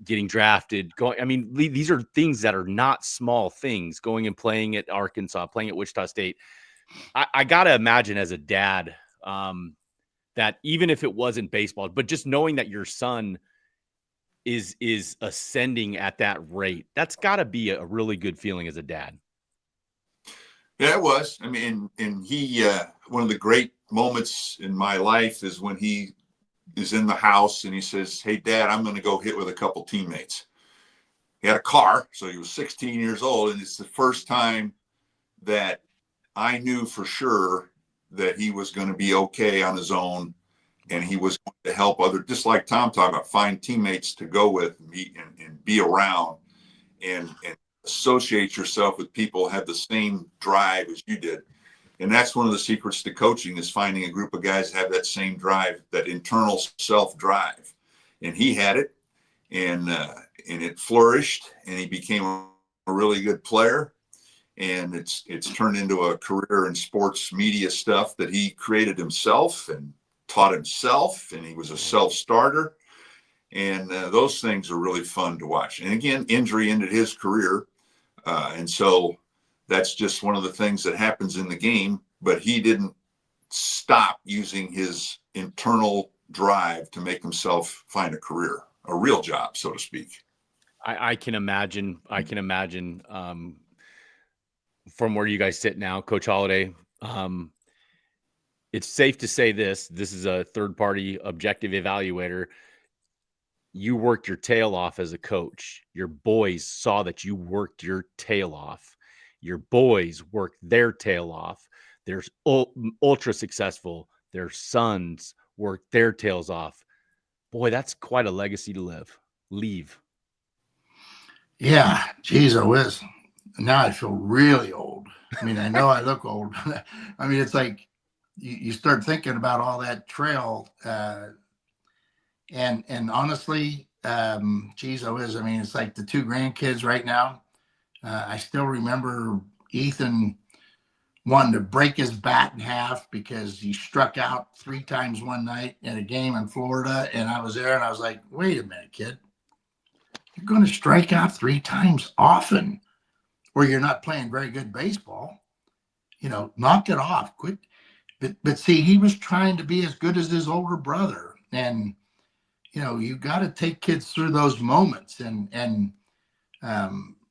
getting drafted, going. I mean, these are things that are not small things. Going and playing at Arkansas, playing at Wichita State. I gotta imagine as a dad, that even if it wasn't baseball, but just knowing that your son is ascending at that rate, that's got to be a really good feeling as a dad. Yeah, it was. I mean, and he, one of the great moments in my life is when he is in the house and he says, hey, Dad, I'm going to go hit with a couple teammates. He had a car, so he was 16 years old. And it's the first time that I knew for sure that he was going to be okay on his own. And he was going to help other, just like Tom talked about, find teammates to go with and be around and associate yourself with people who have the same drive as you did. And that's one of the secrets to coaching, is finding a group of guys that have that same drive, that internal self-drive. And he had it, and it flourished, and he became a really good player. And it's turned into a career in sports media stuff that he created himself and taught himself, and he was a self-starter. And those things are really fun to watch. And again, injury ended his career. And so that's just one of the things that happens in the game, but he didn't stop using his internal drive to make himself find a career, a real job, so to speak. I can imagine, from where you guys sit now, Coach Holliday, it's safe to say this is a third-party objective evaluator. You worked your tail off as a coach. Your boys saw that you worked your tail off. Your boys worked their tail off. They're ultra successful. Their sons worked their tails off. Boy, that's quite a legacy to leave. Yeah, geez, I was. Now I feel really old. I mean, I know I look old. I mean, it's like you start thinking about all that trail. And honestly, geez, I mean, it's like the 2 grandkids right now. I still remember Ethan wanted to break his bat in half because he struck out 3 times one night in a game in Florida. And I was there and I was like, wait a minute, kid. You're going to strike out 3 times often, or you're not playing very good baseball. Knock it off. Quit. But see, he was trying to be as good as his older brother. And, you got to take kids through those moments. And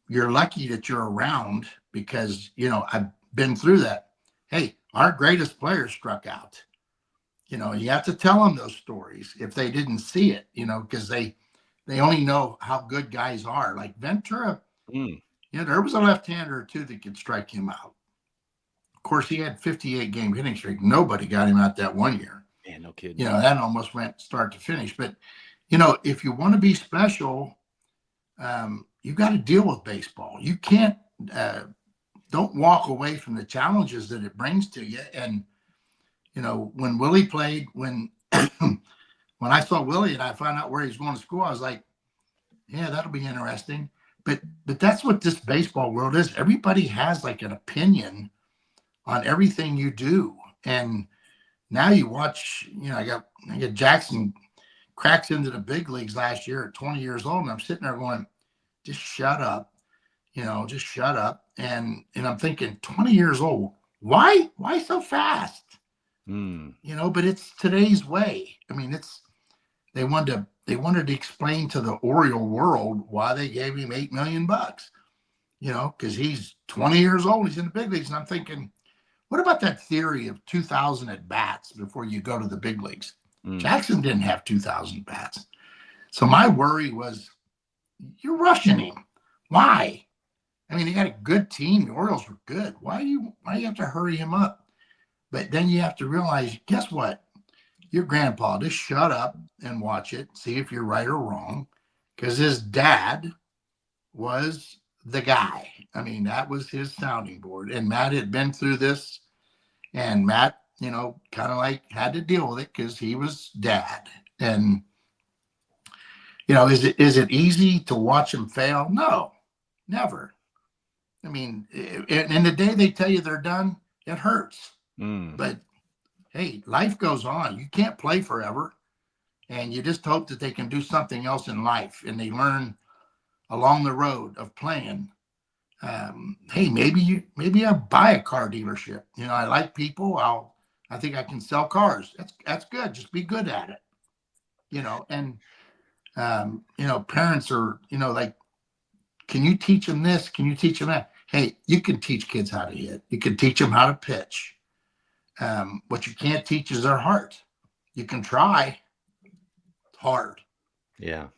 you're lucky that you're around because, I've been through that. Hey, our greatest players struck out. You have to tell them those stories if they didn't see it, because they only know how good guys are. Like Ventura, there was a left-hander or two that could strike him out. Of course, he had 58-game hitting streak. Nobody got him out that one year. Man, no kidding. That almost went start to finish. But, if you want to be special, you got to deal with baseball. You can't, don't walk away from the challenges that it brings to you. And, when Willie played, when I saw Willie and I found out where he's going to school, I was like, yeah, that'll be interesting. But that's what this baseball world is. Everybody has like an opinion on everything you do. And now you watch, I got Jackson cracks into the big leagues last year at 20 years old. And I'm sitting there going, just shut up, just shut up. And I'm thinking 20 years old, why so fast? But it's today's way. I mean, they wanted to explain to the Oriole world why they gave him $8 million, because he's 20 years old. He's in the big leagues. And I'm thinking, what about that theory of 2,000 at bats before you go to the big leagues? Jackson didn't have 2,000 bats. So my worry was, you're rushing him. Why? I mean, he got a good team. The Orioles were good. Why do you have to hurry him up? But then you have to realize, guess what? Your grandpa, just shut up and watch it. See if you're right or wrong. Because his dad was the guy. I mean, that was his sounding board. And Matt had been through this. And Matt, kind of like had to deal with it because he was dad. And, is it easy to watch him fail? No, never. I mean, and the day they tell you they're done, it hurts. But hey, life goes on. You can't play forever. And you just hope that they can do something else in life. And they learn along the road of playing. Hey, maybe I buy a car dealership. I like people. I think I can sell cars. That's good. Just be good at it. And parents are, like, can you teach them this? Can you teach them that? Hey, you can teach kids how to hit. You can teach them how to pitch. What you can't teach is their heart. You can try. It's hard. Yeah.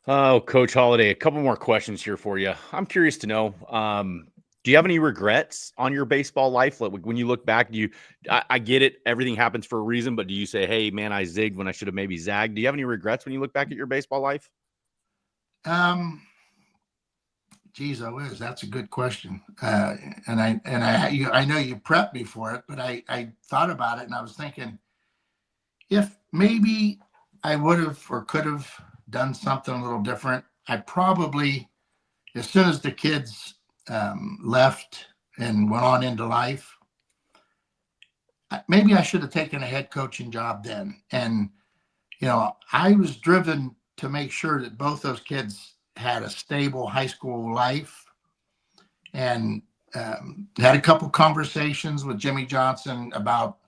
Oh, Coach Holliday, a couple more questions here for you. I'm curious to know, do you have any regrets on your baseball life? Like when you look back, I get it. Everything happens for a reason, but do you say, hey, man, I zigged when I should have maybe zagged? Do you have any regrets when you look back at your baseball life? Geez, that's a good question. And I know you prepped me for it, but I thought about it and I was thinking, if maybe I would have or could have done something a little different, I probably, as soon as the kids left and went on into life, maybe I should have taken a head coaching job then. And, I was driven to make sure that both those kids had a stable high school life, and had a couple conversations with Jimmy Johnson about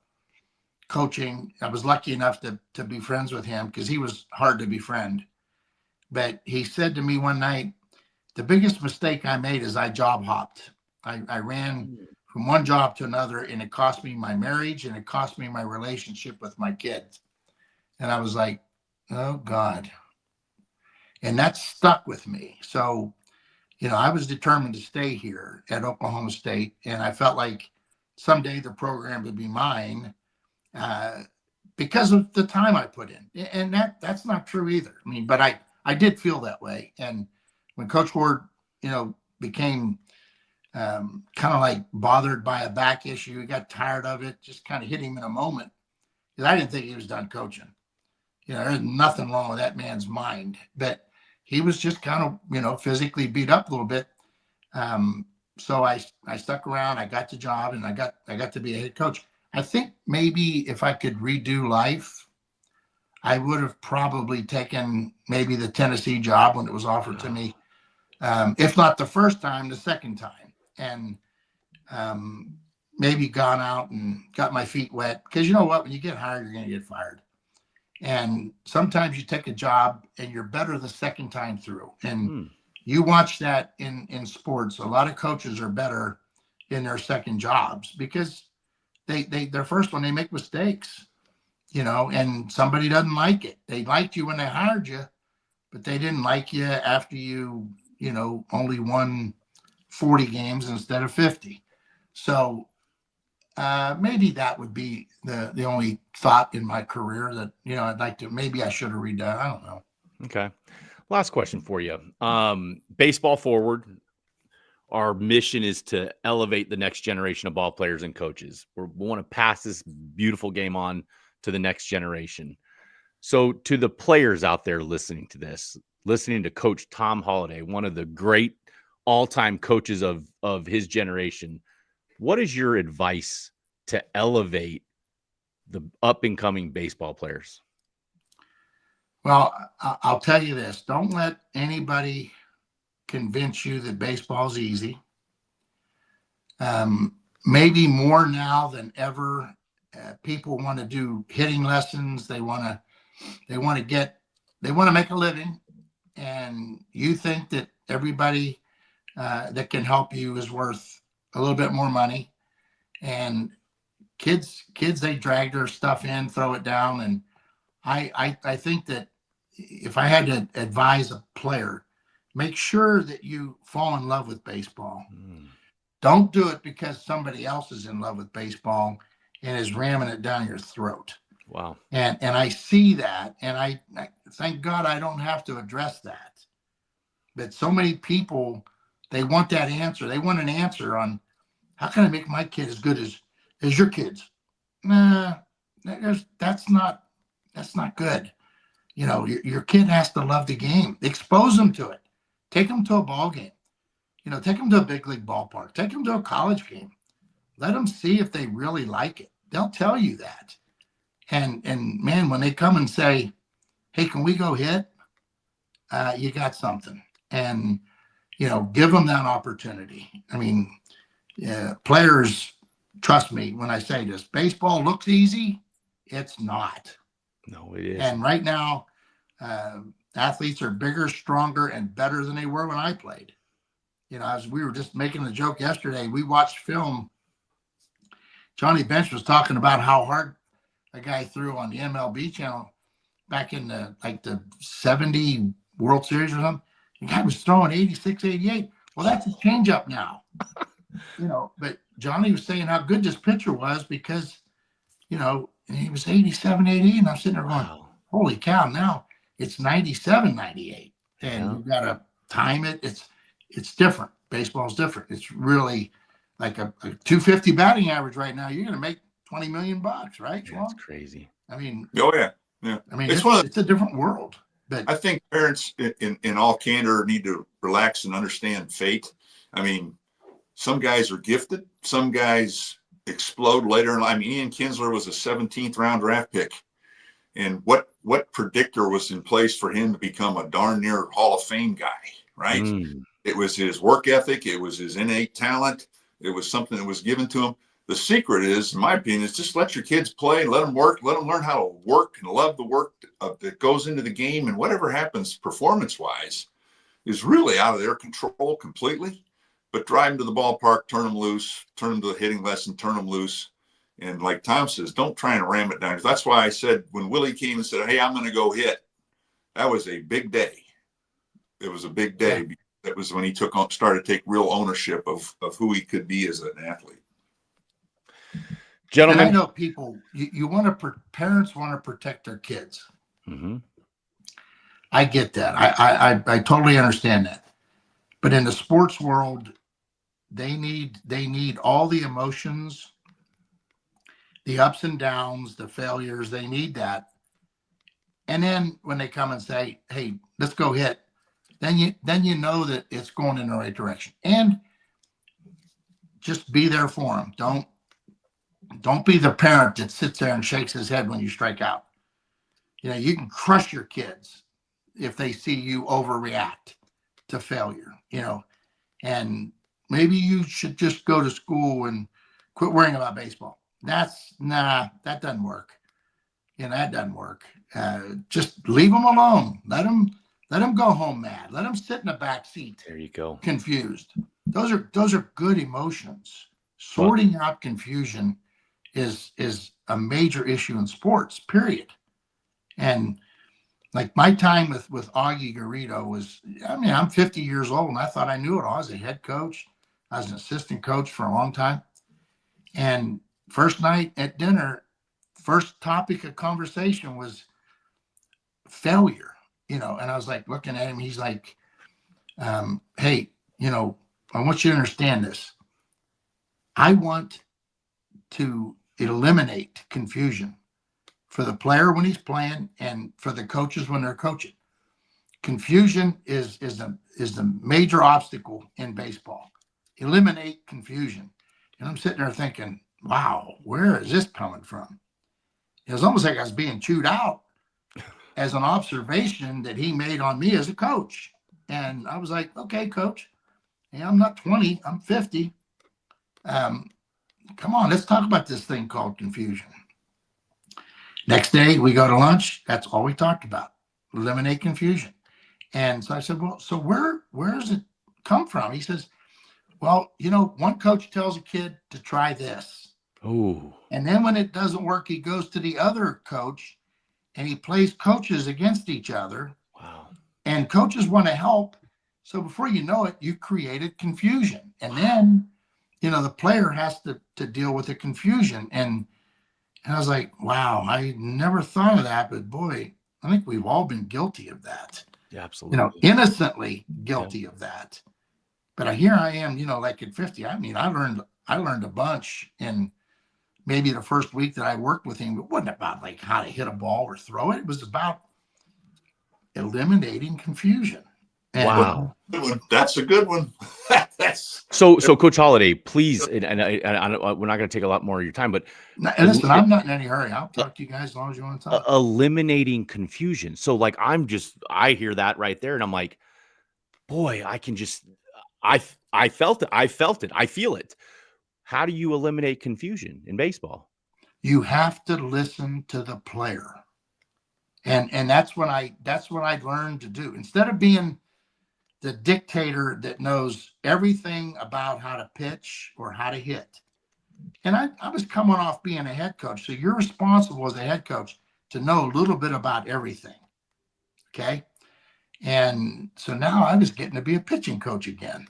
coaching. I was lucky enough to be friends with him because he was hard to befriend. But he said to me one night, the biggest mistake I made is I job hopped. I ran from one job to another, and it cost me my marriage and it cost me my relationship with my kids. And I was like, oh God. And that stuck with me. So, I was determined to stay here at Oklahoma State. And I felt like someday the program would be mine because of the time I put in. And that's not true either. I mean, but I did feel that way. And when Coach Ward, became kind of like bothered by a back issue, he got tired of it, just kind of hit him in a moment. Because I didn't think he was done coaching. There's nothing wrong with that man's mind. But he was just kind of, physically beat up a little bit. so I stuck around. I got the job, and I got to be a head coach. I think maybe if I could redo life, I would have probably taken maybe the Tennessee job when it was offered to me. If not the first time, the second time, and maybe gone out and got my feet wet. Because you know what, when you get hired, you're going to get fired. And sometimes you take a job and you're better the second time through. And you watch that in sports. A lot of coaches are better in their second jobs because their first one, they make mistakes, and somebody doesn't like it. They liked you when they hired you, but they didn't like you after you only won 40 games instead of 50. So maybe that would be the only thought in my career that, I'd like to, maybe I should have redone. I don't know. Okay. Last question for you. Baseball forward, our mission is to elevate the next generation of ball players and coaches. We want to pass this beautiful game on to the next generation. So to the players out there listening to this, listening to Coach Tom Holliday, one of the great all-time coaches of his generation, what is your advice to elevate the up-and-coming baseball players? Well, I'll tell you this. Don't let anybody convince you that baseball's easy. Maybe more now than ever, people want to do hitting lessons. They want to make a living. And you think that everybody that can help you is worth a little bit more money. And kids, they drag their stuff in, throw it down. And I think that if I had to advise a player, make sure that you fall in love with baseball. Don't do it because somebody else is in love with baseball and is ramming it down your throat. Wow. And I see that, and I thank God I don't have to address that. But so many people, they want that answer. They want an answer on how can I make my kid as good as your kids? Nah, that's not good. Your kid has to love the game. Expose them to it. Take them to a ball game. Take them to a big league ballpark. Take them to a college game. Let them see if they really like it. They'll tell you that. And man, when they come and say, "Hey, can we go hit?" You got something. And give them that opportunity. I mean, players, trust me when I say this. Baseball looks easy. It's not. No, it is. And right now, athletes are bigger, stronger, and better than they were when I played. As we were just making the joke yesterday, we watched film. Johnny Bench was talking about how hard a guy threw on the MLB channel back in the 70 World Series or something. The guy was throwing 86, 88. Well, that's a changeup now. But Johnny was saying how good this pitcher was because, he was 87, 88. And I'm sitting there going, wow, holy cow, now it's 97, 98. And you've got to time it. It's different. Baseball's different. It's really like a 250 batting average right now. You're going to make $20 million, right? Yeah, that's crazy. I mean, yeah. I mean, it's a different world. But I think parents, in all candor, need to relax and understand fate. I mean, some guys are gifted. Some guys explode later in life. I mean, Ian Kinsler was a 17th round draft pick. And what predictor was in place for him to become a darn near Hall of Fame guy, right? It was his work ethic. It was his innate talent. It was something that was given to him. The secret is, in my opinion, is just let your kids play, let them work, let them learn how to work and love the work that goes into the game. And whatever happens performance-wise is really out of their control completely. But drive them to the ballpark, turn them loose, turn them to a hitting lesson, turn them loose. And like Tom says, don't try and ram it down. That's why I said when Willie came and said, "Hey, I'm going to go hit," that was a big day. It was a big day. Yeah. That was when he started to take real ownership of who he could be as an athlete. Gentlemen, and I know people, parents want to protect their kids. Mm-hmm. I get that. I totally understand that. But in the sports world, they need all the emotions, the ups and downs, the failures. They need that. And then when they come and say, "Hey, let's go hit," then you know that it's going in the right direction. And just be there for them. Don't be the parent that sits there and shakes his head when you strike out. You can crush your kids if they see you overreact to failure, and maybe you should just go to school and quit worrying about baseball. That doesn't work. That doesn't work. Just leave them alone. Let them go home mad. Let them sit in the back seat. There you go. Confused. Those are good emotions. Sorting out confusion is a major issue in sports, period. And like my time with Augie Garrido was, I'm 50 years old and I thought I knew it all. I was a head coach. I was an assistant coach for a long time. And first night at dinner, first topic of conversation was failure, and I was like looking at him. He's like, hey, I want you to understand this. I want to eliminate confusion for the player when he's playing and for the coaches when they're coaching. Confusion is the major obstacle in baseball. Eliminate confusion. And I'm sitting there thinking, wow, where is this coming from? It was almost like I was being chewed out as an observation that he made on me as a coach. And I was like, okay, coach, I'm not 20, I'm 50. Come on, let's talk about this thing called confusion. Next day we go to lunch. That's all we talked about. Eliminate confusion. And so I said, well, so where does it come from? He says, well, one coach tells a kid to try this. Oh. And then when it doesn't work, he goes to the other coach and he plays coaches against each other. Wow. And coaches want to help. So before you know it, you created confusion. And then, the player has to deal with the confusion. And I was like, wow, I never thought of that. But boy, I think we've all been guilty of that. Yeah, absolutely. Innocently guilty of that. But here I am, like at 50. I learned a bunch in maybe the first week that I worked with him. It wasn't about like how to hit a ball or throw it. It was about eliminating confusion. And wow. That's a good one. So Coach Holliday, please, and we're not going to take a lot more of your time, but and listen, I'm not in any hurry. I'll talk to you guys as long as you want to talk. Eliminating confusion. So like, I hear that right there and I'm like, boy, I felt it. I feel it. How do you eliminate confusion in baseball? You have to listen to the player. And that's what I learned to do. Instead of being the dictator that knows everything about how to pitch or how to hit. And I was coming off being a head coach. So you're responsible as a head coach to know a little bit about everything. Okay. And so now I was getting to be a pitching coach again.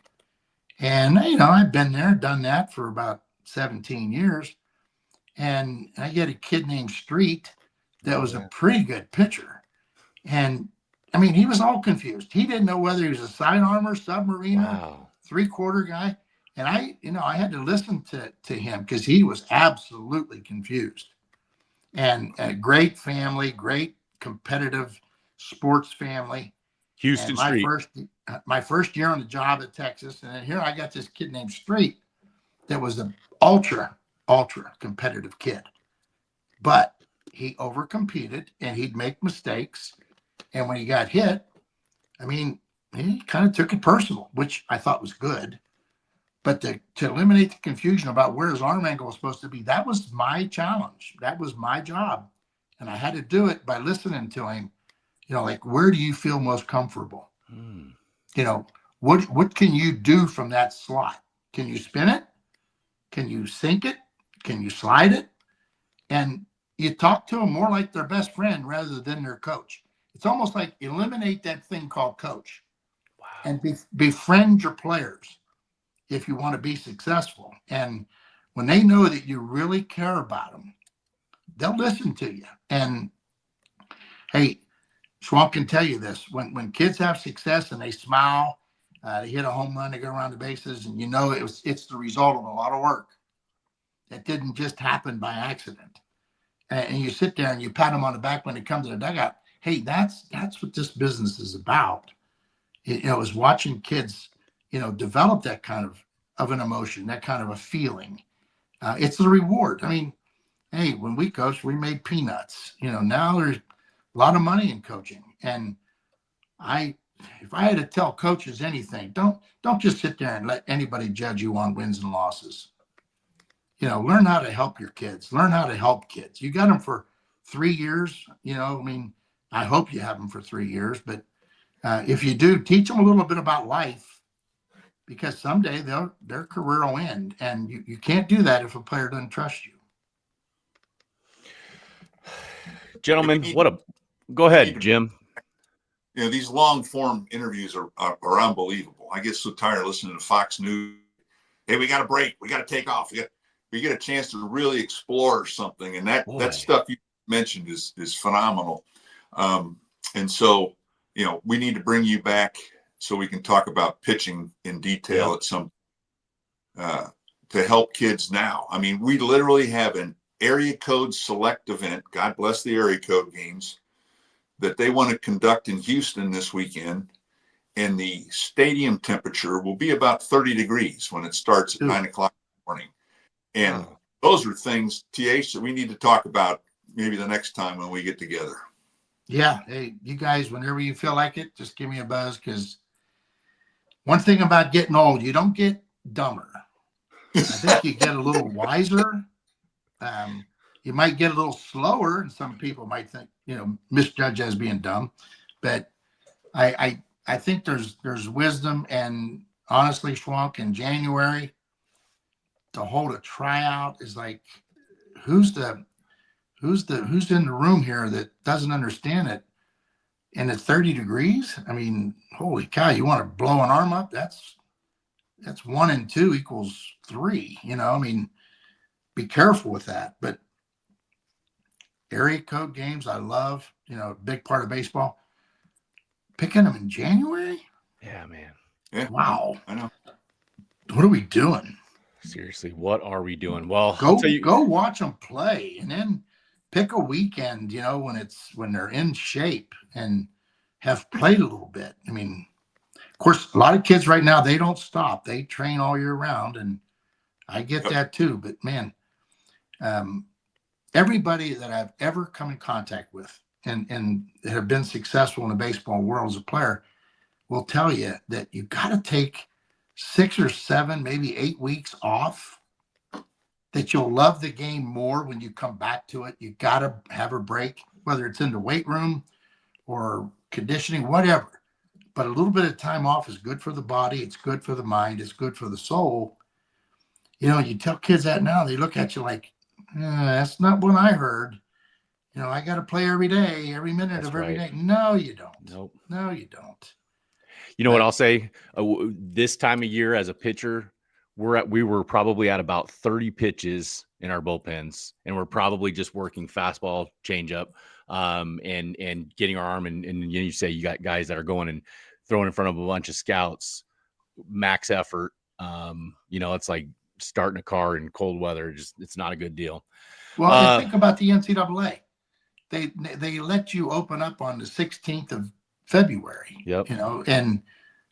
And, I've been there, done that for about 17 years. And I get a kid named Street that was a pretty good pitcher. And he was all confused. He didn't know whether he was a sidearmer, submariner, three-quarter guy. And I had to listen to him because he was absolutely confused. And a great family, great competitive sports family. Houston Street. My first year on the job at Texas. And then here I got this kid named Street that was an ultra competitive kid. But he overcompeted and he'd make mistakes. And when he got hit, he kind of took it personal, which I thought was good. But to eliminate the confusion about where his arm angle was supposed to be, that was my challenge. That was my job. And I had to do it by listening to him. Like, where do you feel most comfortable? What can you do from that slot? Can you spin it? Can you sink it? Can you slide it? And you talk to them more like their best friend rather than their coach. It's almost like eliminate that thing called coach. Wow. And befriend your players if you want to be successful. And when they know that you really care about them, they'll listen to you. And hey, Schwanke can tell you this. When kids have success and they smile, they hit a home run, they go around the bases, and it's the result of a lot of work. It didn't just happen by accident. And you sit there and you pat them on the back when they come to the dugout. Hey, that's what this business is about. Is watching kids, develop that kind of of an emotion, that kind of a feeling. It's the reward. I mean, hey, when we coached, we made peanuts. Now there's a lot of money in coaching. And if I had to tell coaches anything, don't just sit there and let anybody judge you on wins and losses. Learn how to help your kids. Learn how to help kids. You got them for 3 years. I mean, I hope you have them for 3 years, but if you do, teach them a little bit about life, because someday their career will end, and you can't do that if a player doesn't trust you. Gentlemen, go ahead, Jim. These long form interviews are unbelievable. I get so tired of listening to Fox News. Hey, we got a break. We got to take off. We get a chance to really explore something. And that stuff you mentioned is phenomenal. And so, we need to bring you back so we can talk about pitching in detail at some, to help kids now. I mean, we literally have an area code select event. God bless the area code games that they want to conduct in Houston this weekend. And the stadium temperature will be about 30 degrees when it starts at 9 o'clock in the morning. And those are things, TH, that we need to talk about maybe the next time when we get together. Yeah. Hey, you guys, whenever you feel like it, just give me a buzz, because one thing about getting old, you don't get dumber. I think you get a little wiser. You might get a little slower, and some people might think, misjudge as being dumb. But I think there's wisdom, and honestly, Schwanke, in January to hold a tryout is like, who's in the room here that doesn't understand it? And at 30 degrees, I mean, holy cow, you want to blow an arm up? That's 1 and 2 equals 3. I mean, be careful with that. But area code games, I love, a big part of baseball. Picking them in January? Yeah, man. Yeah. Wow. I know. What are we doing? Seriously, what are we doing? Well, go watch them play, and then pick a weekend, when they're in shape and have played a little bit. I mean, of course, a lot of kids right now, they don't stop. They train all year round, and I get that too. But man, everybody that I've ever come in contact with and have been successful in the baseball world as a player will tell you that you got to take 6 or 7, maybe 8 weeks off, that you'll love the game more when you come back to it. You got to have a break, whether it's in the weight room or conditioning, whatever. But a little bit of time off is good for the body. It's good for the mind. It's good for the soul. You tell kids that now, they look at you like, that's not what I heard. I got to play every day, every minute of every day. No, you don't. Nope. No, you don't. You know what I'll say? This time of year as a pitcher, we were probably at about 30 pitches in our bullpens, and we're probably just working fastball, changeup, and getting our arm. And you say you got guys that are going and throwing in front of a bunch of scouts, max effort. It's like starting a car in cold weather. It's not a good deal. Well, think about the NCAA. They let you open up on the 16th of February. Yep. And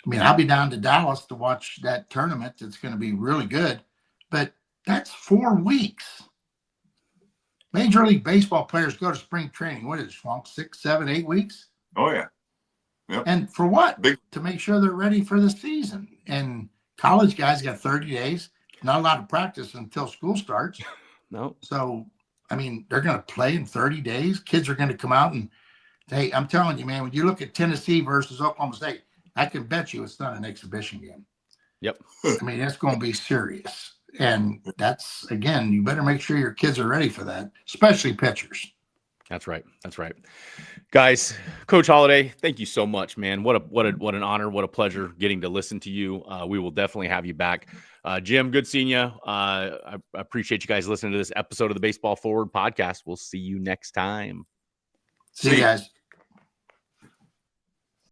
I mean, I'll be down to Dallas to watch that tournament. It's going to be really good, but that's 4 weeks. Major League Baseball players go to spring training. What is it, Schwanke? 6, 7, 8 weeks? Oh, yeah. Yep. And for what? To make sure they're ready for the season. And college guys got 30 days, not allowed to practice until school starts. No. So, I mean, they're going to play in 30 days. Kids are going to come out and, hey, I'm telling you, man, when you look at Tennessee versus Oklahoma State, I can bet you it's not an exhibition game. Yep. I mean, it's going to be serious. And that's, again, you better make sure your kids are ready for that, especially pitchers. That's right. Guys, Coach Holliday, thank you so much, man. What an honor, what a pleasure getting to listen to you. We will definitely have you back. Jim, good seeing you. I appreciate you guys listening to this episode of the Baseball Forward podcast. We'll see you next time. See you guys.